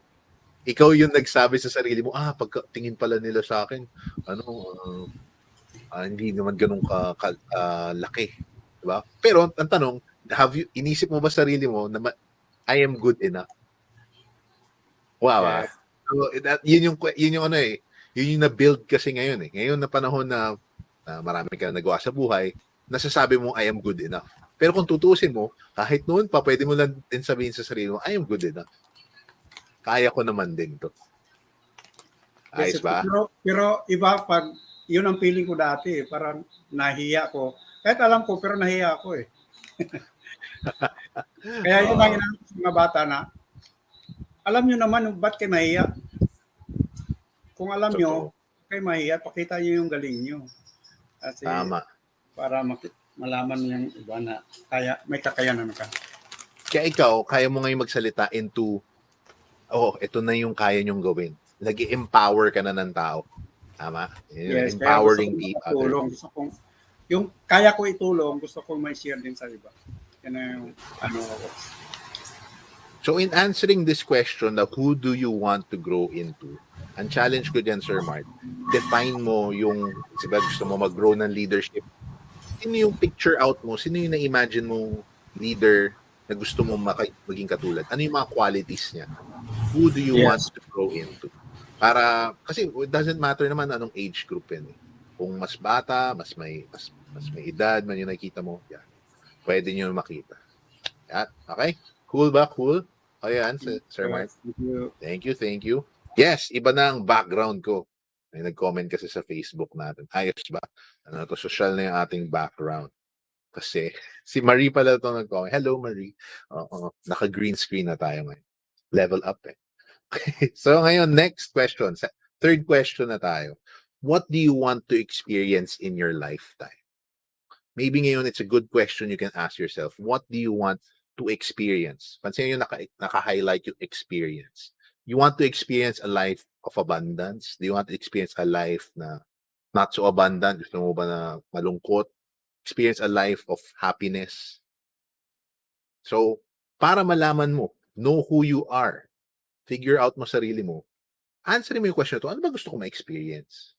Ikaw yung nagsabi sa sarili mo, pagkatingin pala nila sa akin, hindi naman ganun laki. Diba? Pero ang tanong, inisip mo ba sarili mo na I am good enough? Wow. Yeah. So, yun yung ano yun yung na-build kasi ngayon eh. Ngayon na panahon na marami ka na nagawa sa buhay, nasasabi mo I am good enough. Pero kung tutuusin mo, kahit noon pa, pwede mo lang din sabihin sa sarili mo, I am good enough. Kaya ko naman din to. Ayos ba? Pero iba pag yun ang feeling ko dati, parang nahiya ko. Kahit alam ko, pero nahiya ako eh. Kaya yun ang ginagawa sa mga bata na, alam nyo naman, ba't kayo mahiya? Kung alam nyo, kayo mahiya, pakita nyo yung galing nyo. Kasi tama. Para malaman yung iba na may kakayanan ka. Kaya ikaw, kaya mo ngayon magsalita into, ito na yung kaya nyong gawin. Nag-empower ka na ng tao. Tama? Yes, empowering people. Yung kaya ko itulong, gusto ko may share din sa iba. Yan yung ano ako. So in answering this question, who do you want to grow into? Ang challenge ko dyan, Sir Mark, define mo yung, diba, gusto mo mag-grow ng leadership. Sino yung picture out mo? Sino yung na-imagine mo leader na gusto mo maging katulad? Ano yung mga qualities niya? Who do you want to grow into? Para, kasi it doesn't matter naman anong age group yan eh. Kung mas bata, mas may edad, man yung nakikita mo, yan. Pwede nyo makita. Yan. Okay? Cool ba? Cool? Ayan, Sir Mark. Thank you. Yes, iba na ang background ko. May nag-comment kasi sa Facebook natin. Ayos ba? Social na yung ating background. Kasi si Marie pala ito nag-comment. Hello, Marie. Naka-green screen na tayo ngayon. Level up eh. So ngayon, next question. Third question na tayo. What do you want to experience in your lifetime? Maybe ngayon it's a good question you can ask yourself. What do you want to experience? Pansin nyo naka-highlight yung experience. You want to experience a life of abundance? Do you want to experience a life na not so abundant? Gusto mo ba na malungkot? Experience a life of happiness? So, para malaman mo, know who you are, figure out mo sarili mo, answer mo yung question to, ano ba gusto ko ma-experience?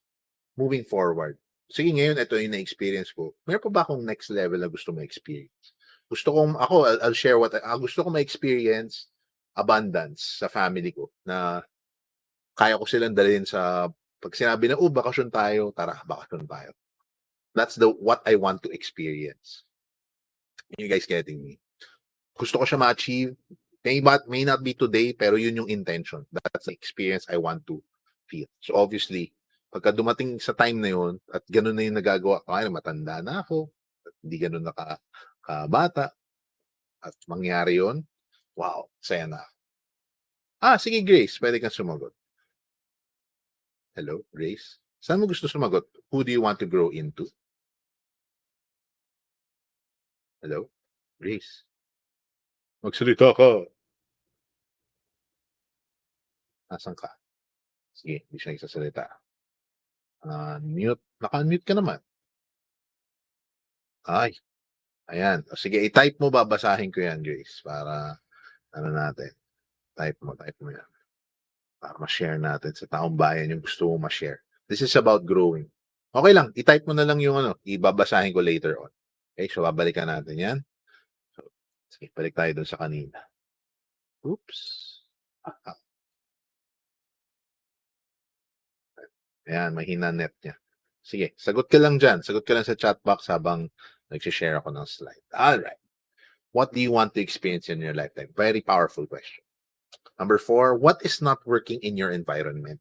Moving forward. Sige, ngayon, ito yung na-experience ko. Meron pa ba akong next level na gusto ma-experience? I'll share gusto ko ma-experience abundance sa family ko na kaya ko silang dalhin sa pag sinabi na, bakasyon tayo, tara, bakasyon tayo. That's what I want to experience. You guys getting me? Gusto ko siya ma-achieve. May not be today, pero yun yung intention. That's the experience I want to feel. So obviously, pagka dumating sa time na yun, at ganun na yung nagagawa, matanda na ako, at hindi ganun na kabata, at mangyari yun, wow, saya na. Sige, Grace. Pwede kang sumagot. Hello, Grace. Saan mo gusto sumagot? Who do you want to grow into? Hello, Grace. Magsalita ka. Nasaan ka? Sige, hindi siya nagsasalita. Mute. Naka-unmute ka naman. Ay, ayan. Sige, i-type mo, babasahin ko yan, Grace. Para, ano natin. Type mo yan. Para ma-share natin sa taong bayan yung gusto mo ma-share. This is about growing. Okay lang, i-type mo na lang yung ibabasahin ko later on. Okay, so babalikan natin yan. So, sige, balik tayo dun sa kanina. Oops. Ayan, mahina net niya. Sige, sagot ka lang dyan. Sagot ka lang sa chat box habang nag-share ako ng slide. Alright. What do you want to experience in your lifetime? Very powerful question. Number 4, what is not working in your environment?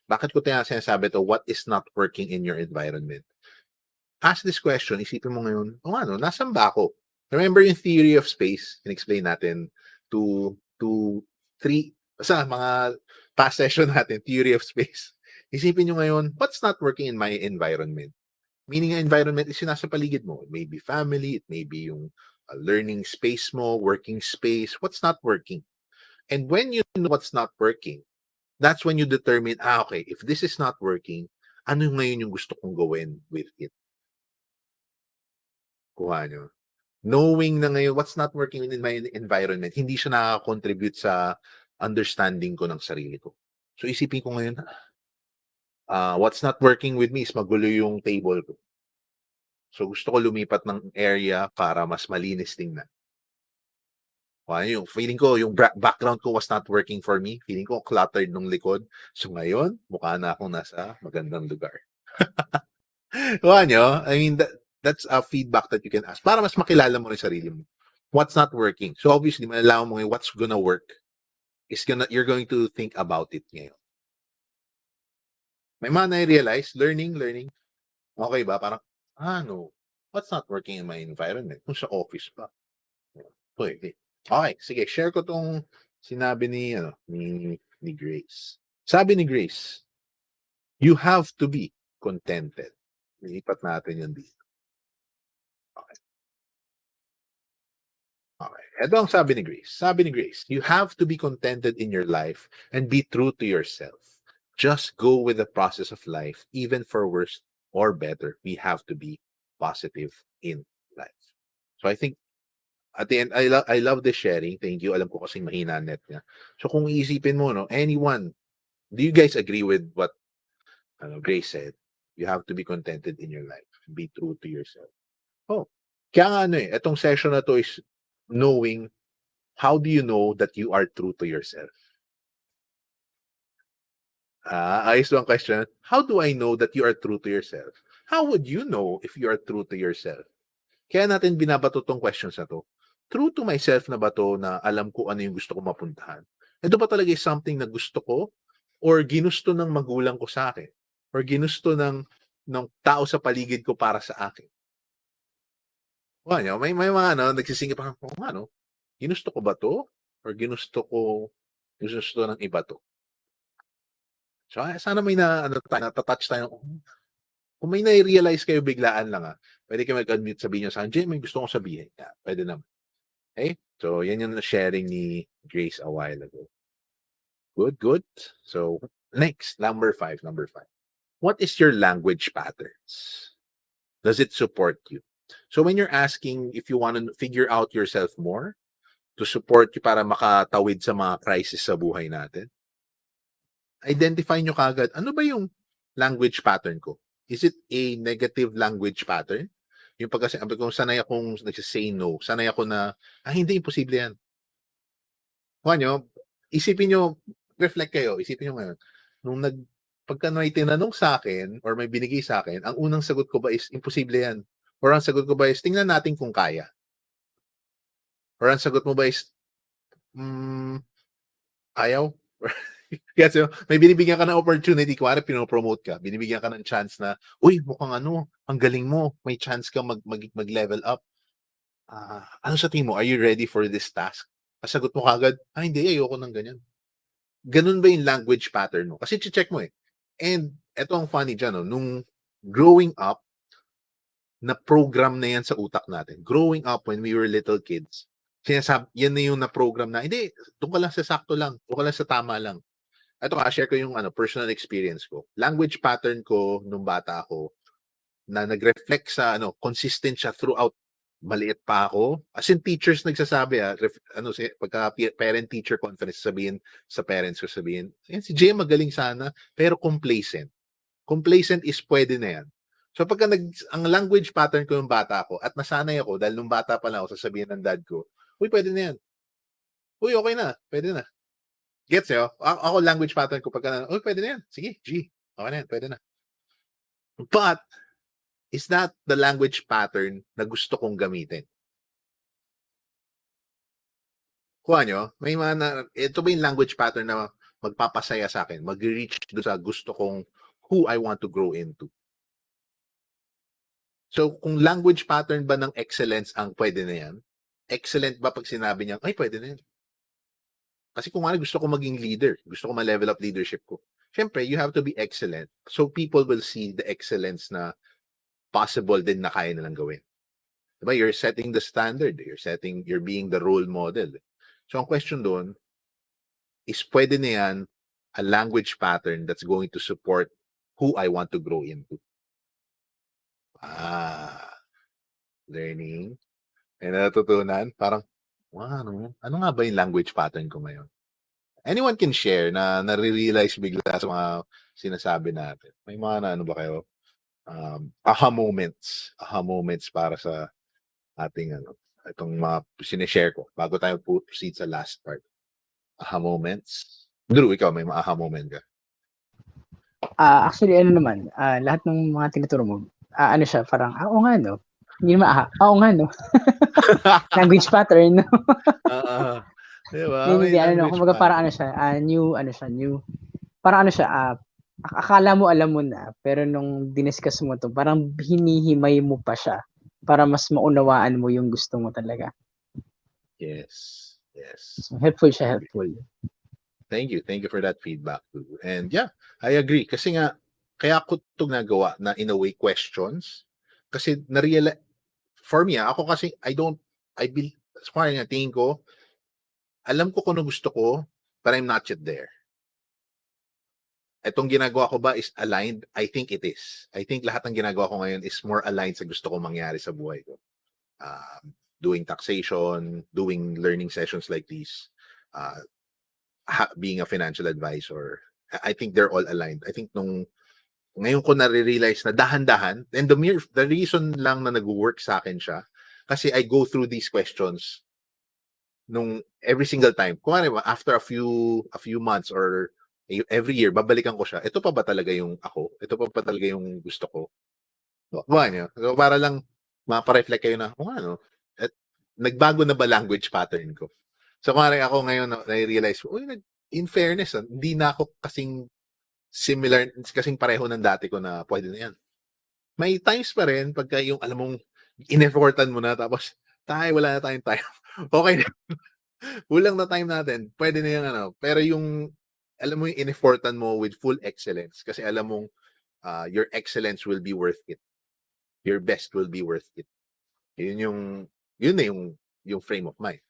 Bakit ko sinasabi to, what is not working in your environment? Ask this question, isipin mo ngayon, nasan ba ako? Remember yung theory of space? In-explain natin 2, 3, sa mga past session natin, theory of space. Isipin nyo ngayon, what's not working in my environment? Meaning, ang environment is yung nasa paligid mo. It may be family, it may be yung learning space mo, working space. What's not working? And when you know what's not working, that's when you determine, okay, if this is not working, ano ngayon yung gusto kong gawin with it? Kuha nyo. Knowing na ngayon what's not working in my environment, hindi siya nakaka-contribute sa understanding ko ng sarili ko. So isipin ko ngayon, what's not working with me is magulo yung table ko. So gusto ko lumipat ng area para mas malinis tingnan. Yung feeling ko, yung background ko was not working for me. Feeling ko cluttered nung likod. So ngayon, mukha na akong nasa magandang lugar. Nyo? I mean, that's a feedback that you can ask para mas makilala mo rin sarili mo. What's not working? So obviously, malalaman mo ngayon what's gonna work. You're going to think about it ngayon. May mga na-realize, learning. Okay ba? Parang, no. What's not working in my environment? Kung sa office ba? Pwede. Okay, sige. Share ko tong sinabi ni Grace. Sabi ni Grace, you have to be contented. Ilipat natin yan dito. Okay. Ito ang sabi ni Grace. Sabi ni Grace, you have to be contented in your life and be true to yourself. Just go with the process of life, even for worse or better. We have to be positive in life. So I think at the end, I love the sharing. Thank you. Alam ko kasing mahina net niya. So kung iisipin mo, anyone, do you guys agree with what Grace said? You have to be contented in your life. Be true to yourself. Kaya nga etong session na to is knowing, how do you know that you are true to yourself? Ayos one question. How do I know that you are true to yourself? How would you know if you are true to yourself? Kaya natin binabato tong questions na to. True to myself na ba to na alam ko ano yung gusto ko mapuntahan? Ito ba talaga is something na gusto ko or ginusto ng magulang ko sa akin? Or ginusto ng tao sa paligid ko para sa akin? May mga nagsisingit pa, ginusto ko ba to? Or ginusto ng iba to? So, sana may natatouch tayo. Kung may na-realize kayo biglaan lang, pwede kayo mag-unmute, sabihin nyo sa akin, may gusto kong sabihin. Yeah, pwede naman. Okay? So, yan yung sharing ni Grace a while ago. Good. So, next, number 5. What is your language patterns? Does it support you? So, when you're asking if you want to figure out yourself more, to support you para makatawid sa mga crisis sa buhay natin, identify nyo kagad, ano ba yung language pattern ko? Is it a negative language pattern? Yung kung sanay akong nagsisay no, sanay ako na, hindi, imposible yan. Isipin nyo, reflect kayo, isipin nyo ngayon, pagka may tinanong sa akin, or may binigay sa akin, ang unang sagot ko ba is, imposible yan. Or ang sagot ko ba is, tingnan natin kung kaya. Or ang sagot mo ba is, ayaw? Kasi may binibigyan ka ng opportunity, kuwari pinopromote ka, binibigyan ka ng chance na, uy, mukhang ang galing mo, may chance ka mag-level up. Ano sa tingin mo? Are you ready for this task? Sagot mo kagad, hindi, ayoko ng ganyan. ganun ba yung language pattern mo? Kasi check mo eh. And eto ang funny dyan, no? Nung growing up, na program na yan sa utak natin. Growing up when we were little kids, yan na yung na-program na, hindi, doon ka lang sa sakto lang, doon ka lang sa tama lang. Ito share ko yung personal experience ko. Language pattern ko nung bata ako, na nag-reflect sa, consistent siya throughout. Maliit pa ako. As in, teachers nagsasabi, pagka parent-teacher conference, sabihin sa parents ko, sabihin, si Jay magaling sana, pero complacent. Complacent is pwede na yan. So pagka ang language pattern ko yung bata ko at nasanay ako dahil nung bata pa lang ako sasabihin ng dad ko, uy, pwede na yan. Uy, okay na. Pwede na. Gets nyo? Ako language pattern ko pagka, uy, pwede na yan. Sige, G. Okay na yan. Pwede na. But, is that the language pattern na gusto kong gamitin? Kuha nyo, ito ba yung language pattern na magpapasaya sa akin, mag-reach doon sa gusto kong who I want to grow into? So, kung language pattern ba ng excellence ang pwede na yan, excellent ba pag sinabi niya, ay, pwede na yan. Kasi kung gusto ko maging leader, gusto ko ma-level up leadership ko, syempre, you have to be excellent. So, people will see the excellence na possible din na kaya nilang gawin. Diba? You're setting the standard. You're being the role model. So, ang question doon is pwede na yan a language pattern that's going to support who I want to grow into. Learning. And natutunan, parang, ano nga ba yung language pattern ko ngayon? Anyone can share na nare-realize bigla sa mga sinasabi natin. May mga ba kayo? Aha moments para sa ating itong mga sinishare ko bago tayo proceed sa last part. Aha moments. Drew, ikaw may aha moment ka? Actually, lahat ng mga tinuturo mo, siya, parang, oo nga, no? Hindi naman oo nga, no? Language pattern, no? Diba? Hindi, kumbaga parang new, parang akala mo alam mo na, pero nung diniscuss mo to, parang hinihimay mo pa siya para mas maunawaan mo yung gusto mo talaga. Yes. So, helpful siya, helpful. Thank you for that feedback too. And yeah, I agree. Kasi nga, kaya ko ito nagawa na in a way questions. Kasi na-realize, for me, ako kasi, as far as tingin ko, alam ko kung ano gusto ko, but I'm not yet there. Itong ginagawa ko ba is aligned? I think it is. I think lahat ng ginagawa ko ngayon is more aligned sa gusto ko mangyari sa buhay ko. Doing taxation, doing learning sessions like these, being a financial advisor, I think they're all aligned. I think ngayon ko na-realize na dahan-dahan, and the reason lang na nag-work sa akin siya, kasi I go through these questions nung every single time. Kung after a few months or every year, babalikan ko siya. Ito pa ba talaga yung ako? Ito pa ba talaga yung gusto ko? So, para lang mapa-reflect kayo na, nagbago na ba language pattern ko? So, kung ako ngayon, na-realize, in fairness, hindi na ako kasing similar, kasing pareho ng dati ko na pwede na yan. May times pa rin, pagka yung, alam mong, in-effortan mo na, tapos, wala na tayong time. Okay na. Kulang na time natin. Pwede na yung Pero yung, alam mo yung in-effortan mo with full excellence, kasi alam mong, your excellence will be worth it. Your best will be worth it. Yun na yung frame of mind.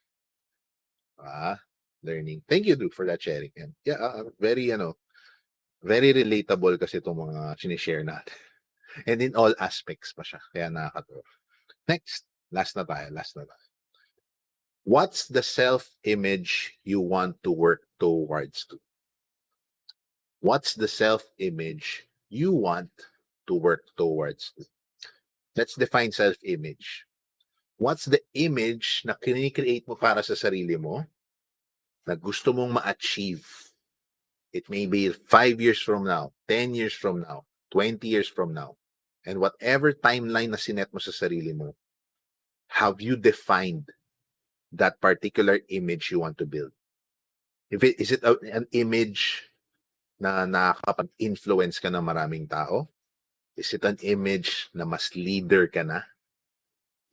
Learning. Thank you, Drew, for that sharing. And yeah, very relatable kasi itong mga sinishare natin. And in all aspects pa siya. Kaya nakakatawa. Next. Last na tayo. What's the self-image you want to work towards to? What's the self-image you want to work towards to? Let's define self-image. What's the image na kinikreate mo para sa sarili mo na gusto mong ma-achieve? It may be 5 years from now, 10 years from now, 20 years from now. And whatever timeline na sinet mo sa sarili mo, have you defined that particular image you want to build? Is it an image na nakakapag-influence ka ng maraming tao? Is it an image na mas leader ka na?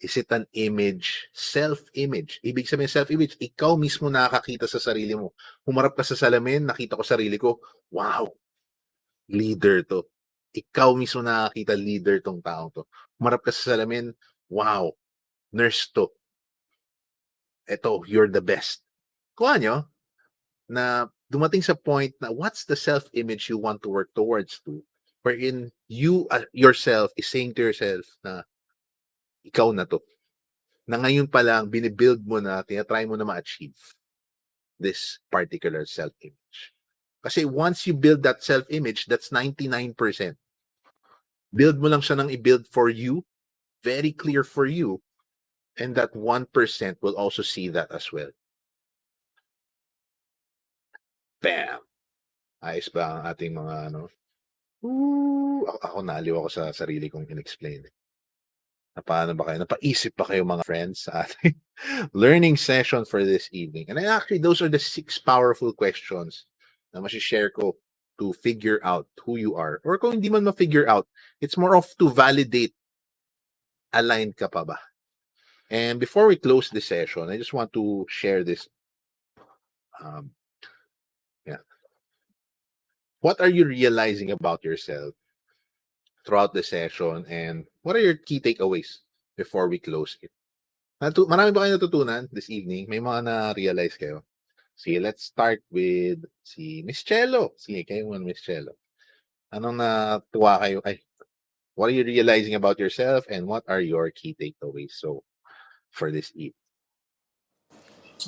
Is it an image? Self-image. Ibig sabihin self-image, ikaw mismo nakakita sa sarili mo. Humarap ka sa salamin, nakita ko sarili ko, wow, leader to. Ikaw mismo nakakita leader tong taong to. Humarap ka sa salamin, wow, nurse to. Eto, you're the best. Kuha nyo, na dumating sa point na what's the self-image you want to work towards to, wherein you yourself is saying to yourself na ikaw na to. Na ngayon pa lang, binibuild mo na, tinatry mo na ma-achieve this particular self-image. Kasi once you build that self-image, that's 99%. Build mo lang siya ng i-build for you, very clear for you, and that 1% will also see that as well. Bam! Ayos ba ang ating mga ano? Ako naliw ako sa sarili kong in-explain. Paano ba kayo? Napaisip pa kayo mga friends sa ating learning session for this evening? And actually, those are the 6 powerful questions na masishare ko to figure out who you are. Or kung hindi man ma-figure out, it's more of to validate, aligned ka pa ba? And before we close this session, I just want to share this. What are you realizing about yourself throughout the session, and what are your key takeaways before we close it? Marami ba kayo natutunan this evening? May mga na-realize kayo? Sige, let's start with si Miss Cello. Sige, kayo muna, Miss Cello. Anong natuwa kayo? What are you realizing about yourself, and what are your key takeaways for this evening?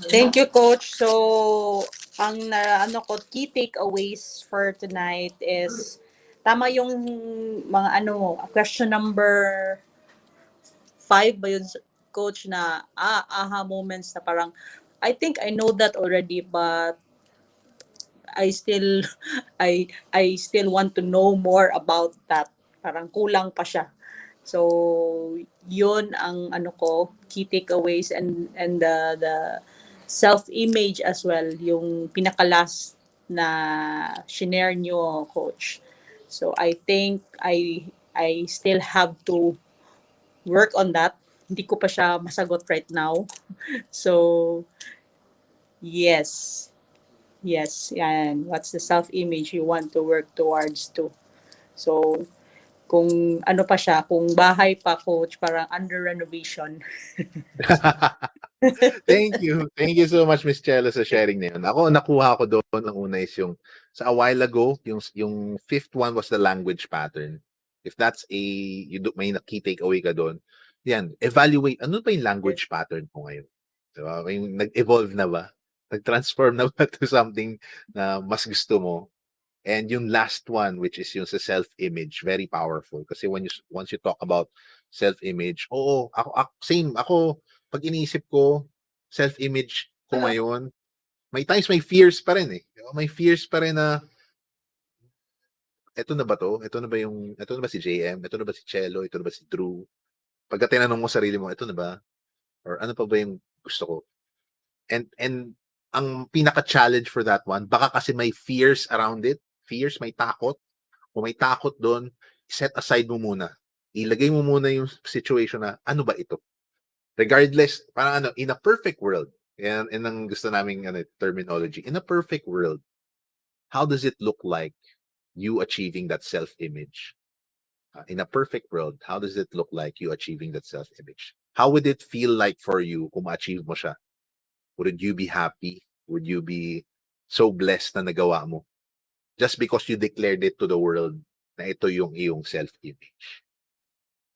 Thank you, Coach. So, ang key takeaways for tonight is tama yung mga question number 5 ba yun, Coach, na aha moments na parang I think I know that already, but I still I still want to know more about that. Parang kulang pa siya. So, yun ang key takeaways, and the self-image as well, yung pinaka-last na shinare nyo, Coach. So, I think I still have to work on that. Hindi ko pa siya masagot right now. So, yes. Yes, and what's the self-image you want to work towards to? So, kung ano pa siya, kung bahay pa, Coach, parang under renovation. Thank you. Thank you so much, Miss Chela, sa sharing na yun. Ako, nakuha ko doon ng una is yung, sa a while ago, yung 5th one was the language pattern. If that's may key takeaway ka doon, yan, evaluate, ano ba yung language pattern mo ngayon? Diba? May nag-evolve na ba? Nag-transform na ba to something na mas gusto mo? And yung last one, which is yung sa self-image, very powerful. Kasi once you talk about self-image, ako, pag iniisip ko, self-image ko ngayon, may times may fears pa rin eh. May fears pa rin na, eto na ba to? Eto na ba si JM? Eto na ba si Cello? Eto na ba si Drew? Pagka tinanong mo sarili mo, eto na ba? Or ano pa ba yung gusto ko? And ang pinaka-challenge for that one, baka kasi may fears around it. Fears, may takot. Kung may takot doon, set aside mo muna. Ilagay mo muna yung situation na, ano ba ito? Regardless, parang in a perfect world, yan ang gusto naming terminology. In a perfect world, how does it look like you achieving that self-image? In a perfect world, how does it look like you achieving that self-image? How would it feel like for you kung ma-achieve mo siya? Would you be happy? Would you be so blessed na nagawa mo? Just because you declared it to the world na ito yung iyong self-image.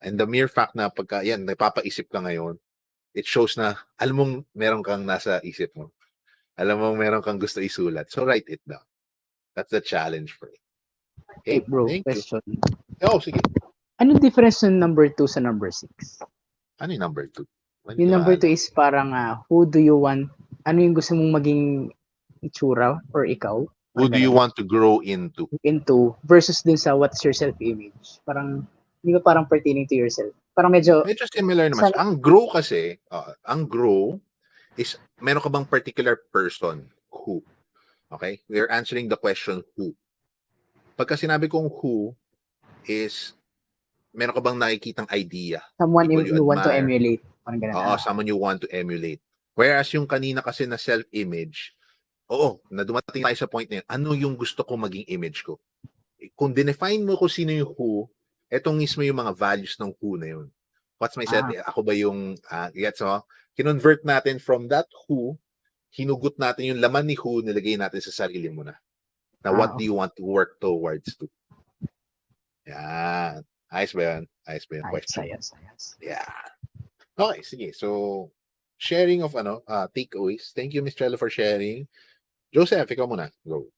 And the mere fact na pagka, yan, napapaisip ka ngayon, it shows na, alam mong meron kang nasa isip mo. Alam mong meron kang gusto isulat. So write it down. That's the challenge for it. Hey, bro, thank question. you. Sige. Ano difference ng number 2 sa number 6? Ano yung number 2? Yung number 2 is parang, who do you want, ano yung gusto mong maging itsura or ikaw? Who do you want to grow into? Versus dun sa what's your self-image. Parang, hindi ba parang pertaining to yourself? Parang medyo Similar naman. Ang grow kasi, ang grow is, meron ka bang particular person? Who? Okay? We are answering the question who. Pagka sinabi kong who is, meron ka bang nakikitang idea? someone People you want to admire. emulate. Parang ganun. Oo, someone you want to emulate. Whereas yung kanina kasi na self-image, oo, na dumating tayo sa point na yun, ano yung gusto ko maging image ko? Kung define mo kung sino yung who, etong mismo yung mga values ng who na yun. What's my self? Ako ba yung, gets mo? Kinonvert natin from that who, hinugot natin yung laman ni who, nilagay natin sa sarili mo na. Na what do you want to work towards to? Yan. Ayos ba yan? Ayos ba yung question? Ayos. Yeah. Okay, sige. So, sharing of takeaways. Thank you, Miss Trello, for sharing. Joseph, ikaw muna. Go.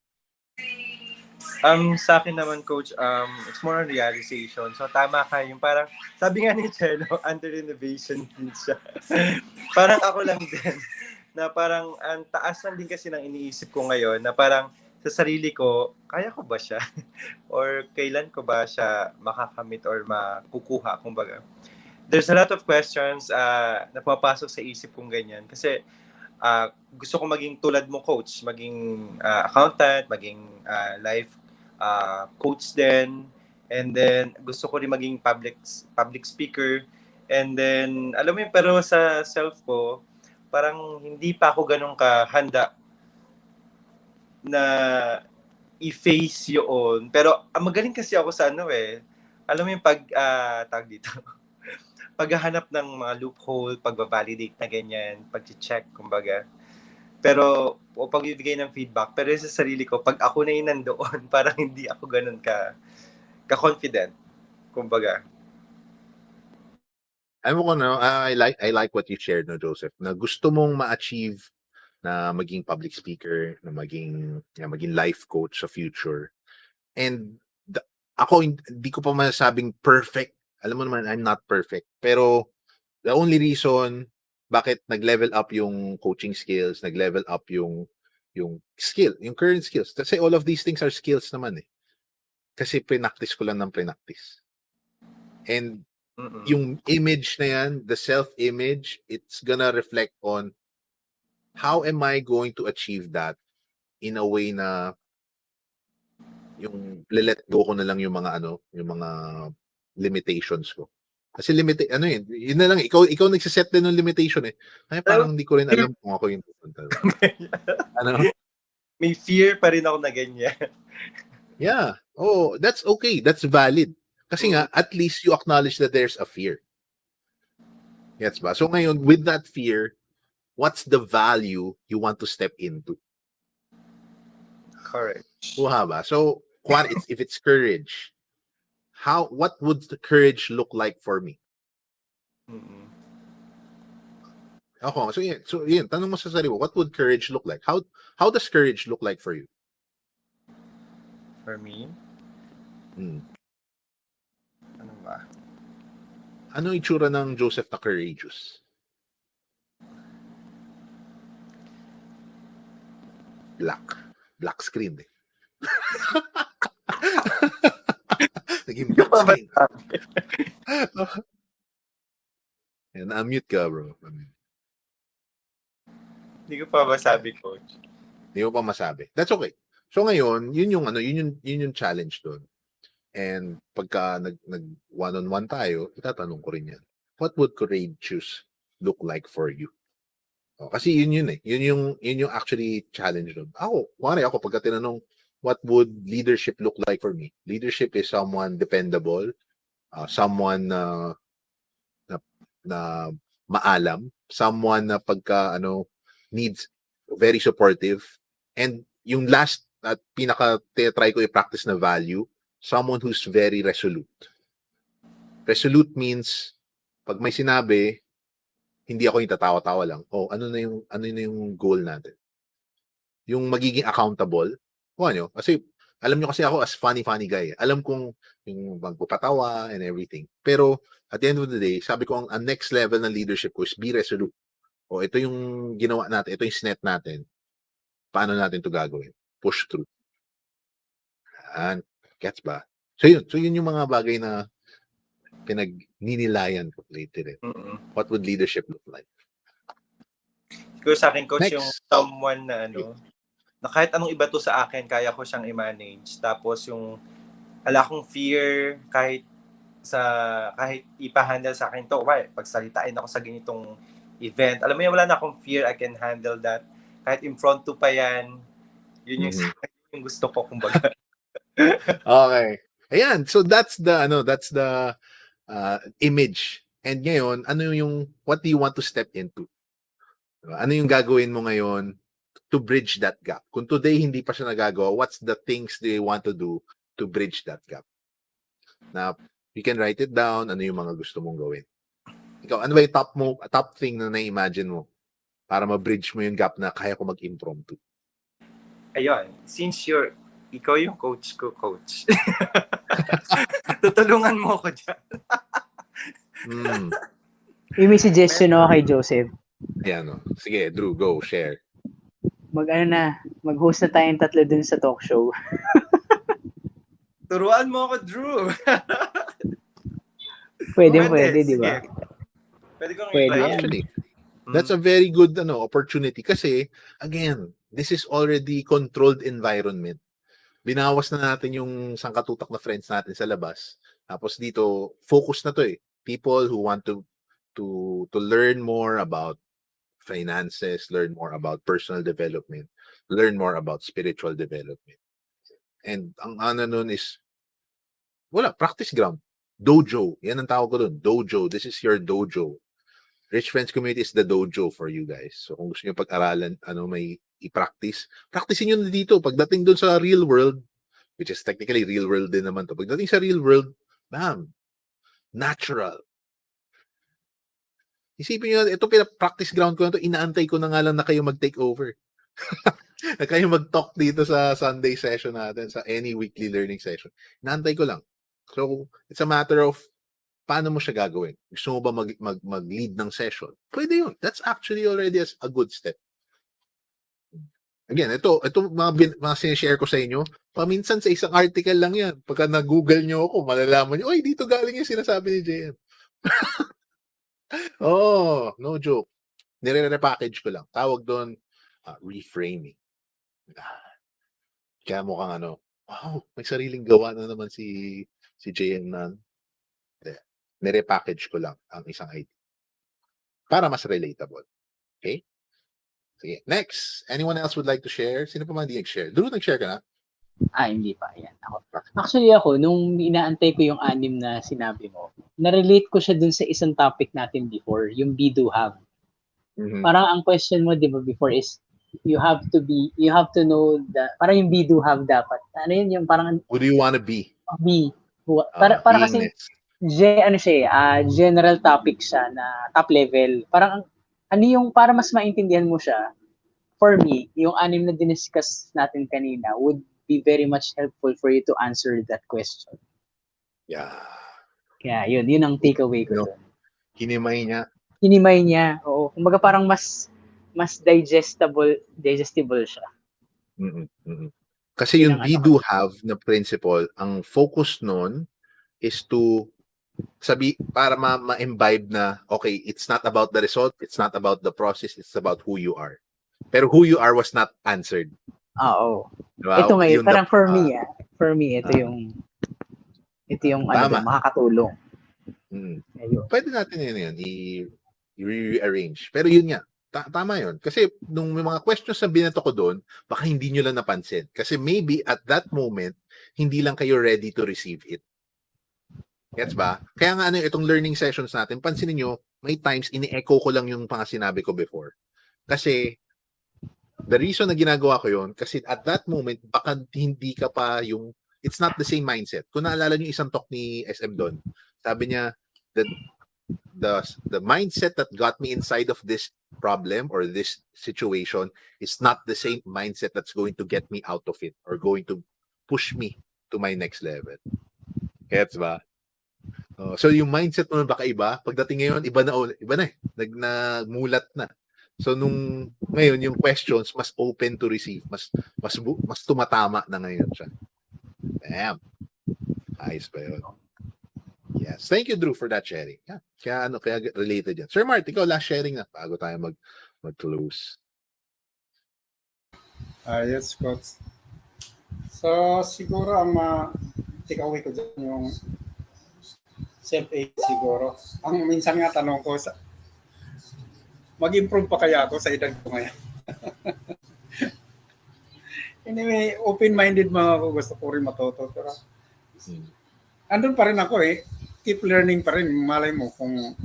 Sa akin naman, Coach, it's more on realization. So, tama ka. Yung parang, sabi nga ni Chelo, under renovation din siya. Parang ako lang din. Na parang, ang taas lang din kasi ng iniisip ko ngayon, na parang, sa sarili ko, kaya ko ba siya? Or kailan ko ba siya makakamit or makukuha, kumbaga. There's a lot of questions na pumapasok sa isip kong ganyan. Kasi, gusto ko maging tulad mo, Coach. Maging accountant, maging life coach din. And then, gusto ko rin maging public speaker. And then, alam mo yun, pero sa self ko, parang hindi pa ako ganun kahanda na i-face yun. Pero, magaling kasi ako sa alam mo yung tag dito, paghahanap ng mga loophole, pagbabalidate na ganyan, pag-check, kumbaga. Pero, o pagbibigay ng feedback, pero sa sarili ko, pag ako na yung nandoon, parang hindi ako ganun ka-confident, kumbaga. Alam mo ko, no, I like what you shared, no, Joseph, na gusto mong ma-achieve na maging public speaker, na maging life coach sa future. And ako, hindi ko pa masasabing perfect. Alam mo naman, I'm not perfect. Pero the only reason bakit nag-level up yung coaching skills, nag-level up yung skill, yung current skills. Kasi all of these things are skills naman eh. Kasi pre-practice ko lang ng pre-practice. And yung image na yan, the self-image, it's gonna reflect on how am I going to achieve that in a way na yung let go ko na lang yung mga limitations ko. Kasi yun na lang, ikaw nagsiset din ng limitation eh. Ay, parang hindi ko rin alam kung ako yung pupunta. May fear pa rin ako na ganyan. Yeah. Oh, that's okay. That's valid. Kasi nga, at least you acknowledge that there's a fear. Yes ba? So ngayon, with that fear, what's the value you want to step into? Correct. Kuha ba? So, if it's courage, what would the courage look like for me? Ako, so yun, tanong mo sa sarili mo, what would courage look like? How does courage look like for you? For me? Ano ba? Ano itsura ng Joseph na courageous? Black screen eh. Naging black screen. Na-mute ka, bro. Hindi ko pa masabi, Coach. Hindi mo pa masabi. That's okay. So ngayon, yun yung challenge doon. And pagka nag one-on-one tayo, itatanong ko rin yan. What would courageous look like for you? Kasi yun eh. Yun yung actually challenge doon. Ako pagka tinanong, what would leadership look like for me? Leadership is someone dependable, someone na maalam, someone na pagka needs very supportive, and yung last at pinaka try ko i-practice na value, someone who's very resolute. Resolute means pag may sinabi, hindi ako yung tatawa-tawa lang. Ano na yung goal natin? Yung magiging accountable. Kasi alam nyo kasi ako as funny guy. Alam kong yung magpapatawa and everything. Pero at the end of the day, sabi ko ang next level ng leadership ko is be resolute. Ito yung ginawa natin, ito yung sinet natin. Paano natin to gagawin? Push through. And gets ba? So yun yung mga bagay na pinagninilayan ko lately. What would leadership look like? Siguro sa akin, Coach, Next. yung someone na na kahit anong iba to sa akin, kaya ko siyang i-manage. Tapos yung wala akong fear, kahit kahit ipa-handle sa akin to, pagsalitain ako sa ganitong event. Alam mo yan, wala na akong fear. I can handle that. Kahit impromptu pa yan, yun yung, yung gusto ko, kumbaga. Okay. Ayan, so that's the image. And ngayon, what do you want to step into? Diba? Ano yung gagawin mo ngayon to bridge that gap? Kung today hindi pa siya nagagawa, what's the things do you want to do to bridge that gap? Na you can write it down, ano yung mga gusto mong gawin. Ikaw, ano ba yung top thing na na-imagine mo para ma-bridge mo yung gap na kaya ko mag-impromptu? Ayun, since ikaw yung coach ko, coach. Tutulungan mo ako dyan. May suggestion ako kay Joseph. Ayan, sige, Drew, go, share. Mag-host na tayong tatlo dun sa talk show. Turuan mo ako, Drew. Pwede, di ba? Pwede kong Pwede i-try. yan. Actually, that's a very good opportunity kasi, again, this is already controlled environment. Binawas na natin yung sangkatutak na friends natin sa labas. Tapos dito, focus na to eh. People who want to learn more about finances, learn more about personal development, learn more about spiritual development. And ang ano nun is, practice ground. Dojo. Yan ang tawag ko dun. Dojo. This is your dojo. Rich Friends Community is the dojo for you guys. So kung gusto nyo pag-aralan, may i-practice, practicein nyo na dito. Pagdating dun sa real world, which is technically real world din naman to. Pagdating sa real world, bam, natural. Isipin nyo, ito practice ground ko na to, inaantay ko na nga lang na kayo mag-take over. Na kayo mag-talk dito sa Sunday session natin, sa any weekly learning session. Inaantay ko lang. So, it's a matter of paano mo siya gagawin? Gusto mo ba mag-lead ng session? Pwede yun. That's actually already a good step. Again, ito mga sinishare ko sa inyo, paminsan sa isang article lang yan. Pagka na-google nyo ako, malalaman nyo, oy, dito galing yung sinasabi ni JM. Oh, no joke. Nire-repackage ko lang. Tawag doon, reframing. Kaya mukhang wow, may sariling gawa na naman si JM na nire-package ko lang ang isang idea para mas relatable. Okay? Sige. Next. Anyone else would like to share? Sino pa man di nag-share? Drew, nag-share ka na? Hindi pa. Yan. Actually, nung inaantay ko yung 6 na sinabi mo, na-relate ko siya dun sa isang topic natin before, yung be, do, have. Mm-hmm. Parang ang question mo, di ba, before is, you have to know parang yung be, do, have dapat. Ano yun, yung parang, who do you want to be? Be. Para kasi, general topic siya na top level. Parang, ano yung, para mas maintindihan mo siya, for me, yung 6 na diniscuss natin kanina would be very much helpful for you to answer that question. Yeah. Kaya yun ang takeaway ko doon. Hinimay niya. Oo. Kumbaga parang mas digestible siya. Kasi yung be, do, have na principle, ang focus nun is to para ma-imbibe na, okay, it's not about the result, it's not about the process, it's about who you are. Pero who you are was not answered. Oo. Diba? Ito ngayon, parang for me, ito yung makakatulong. Pwede natin yun i-rearrange. Pero yun nga, tama yun. Kasi nung may mga questions na binato ko doon, baka hindi nyo lang napansin. Kasi maybe at that moment, hindi lang kayo ready to receive it. Gets ba? Kaya nga itong learning sessions natin, pansinin nyo, may times ini-echo ko lang yung mga sinabi ko before. Kasi the reason na ginagawa ko yun, kasi at that moment, baka hindi ka pa it's not the same mindset. Kung naalala nyo isang talk ni SM Don, sabi niya, the mindset that got me inside of this problem or this situation is not the same mindset that's going to get me out of it or going to push me to my next level. Gets ba? So yung mindset mo baka iba, pagdating ngayon, iba na eh. Nagmulat na. So ngayon yung questions mas open to receive, mas tumatama na ngayon siya. Damn. Ayos pa yun. Yes. Thank you, Drew, for that sharing. Yeah. Kaya related yan. Sir Mart, ikaw last sharing na bago tayo mag-close. Yes, Coach. So, siguro ang take away ko dyan yung self-aid siguro. Ang minsan nga tanong ko, mag-improve pa kaya ako sa edad ko ngayon? Anyway, open-minded mga ako. Gusto ko rin matuto. Pero andun pa rin ako eh. Keep learning pa rin. Malay mo kung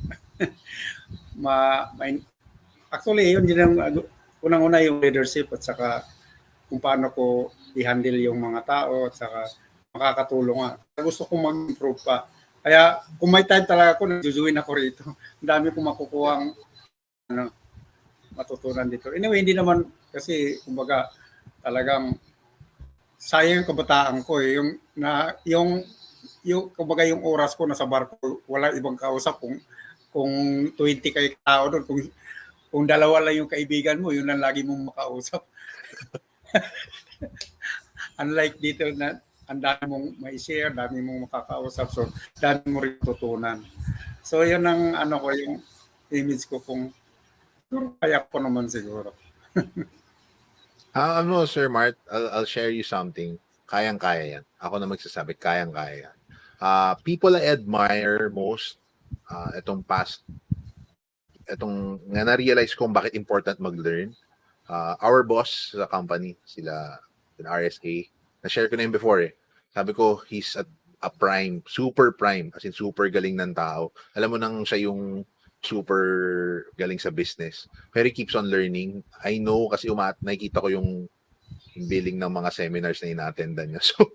actually, yun din ang unang-una yung leadership at saka kung paano ko i-handle yung mga tao at saka makakatulong nga. Gusto kong mag-improve pa. Kaya kung may time talaga ako, nag-join ako rito. Ang dami kong makukuha matutunan dito. Anyway, hindi naman kasi kumbaga talagang sayang yung kabataan ko eh. Yung kumbaga yung oras ko nasa barko, wala ibang kausap kung 20 kayo tao doon, kung dalawa lang yung kaibigan mo, yun ang lagi mong makausap. Unlike dito na ang dami mong mai-share, dami mong makakausap, so dami mo rin tutunan. So yun ang yung image ko kung kaya ko naman siguro. Sir Mart, I'll share you something. Kayang-kaya yan. Ako na magsasabi, kayang-kaya yan. People I admire most, itong na-realize kong bakit important mag-learn. Our boss sa company, sila RSA, na-share ko na yun before eh. Sabi ko, he's a prime, super prime, as in super galing ng tao. Alam mo nang siya yung super galing sa business. Pero he keeps on learning. I know kasi nakikita ko yung billing ng mga seminars na ina-attendan niya. So,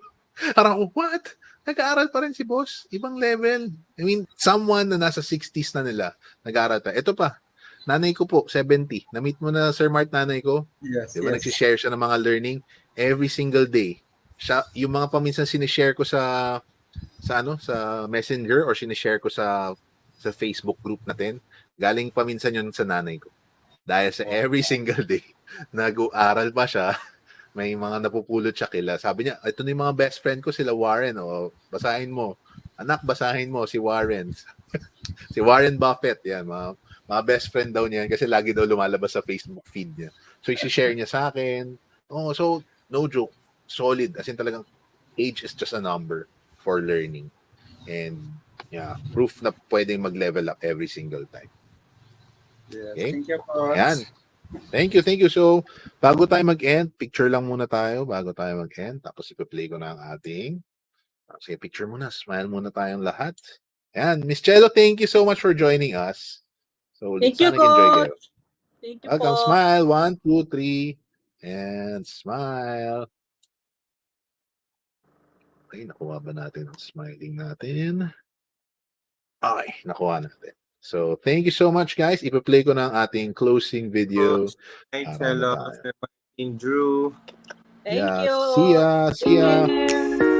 parang what? Nag-aaral pa rin si boss. Ibang level. I mean, someone na nasa 60s na nila, nag-aaral pa. Ito pa, nanay ko po, 70. Na-meet mo na, Sir Mart, nanay ko? Yes, Diba, yes. nagsishare siya ng mga learning every single day. Yung mga paminsan sinishare ko sa Messenger or sinishare ko sa Facebook group natin, galing paminsan yun sa nanay ko. Dahil sa every single day, nag-aaral pa siya, may mga napupulot siya kila. Sabi niya, ito na yung mga best friend ko, sila Warren. O, basahin mo. Anak, basahin mo si Warren. Si Warren Buffett. Yan, mga best friend daw niya kasi lagi daw lumalabas sa Facebook feed niya. So, isi-share niya sa akin. Oh, so, no joke. Solid. As in talagang age is just a number for learning. And, yeah, proof na pwedeng mag-level up every single time. Yes. Okay? Thank you, Coach. Yan. Thank you. So, bago tayo mag-end, picture lang muna tayo bago tayo mag-end. Tapos ipa-play ko na ang ating. Sige, picture muna. Smile muna tayong lahat. Ayan. Miss Chelo, thank you so much for joining us. So, Thank you, sana nag-enjoy kayo. Coach. Thank you Welcome. po. Smile. 1, 2, 3. And smile. Okay, nakuha ba natin ang smiling natin? Okay, nakuha natin. So, thank you so much, guys. Ipa-play ko na ang ating closing video. Hi, Para Chelo. tayo. Sir Martin, Drew. Thank Yeah, you. see ya. Thank you.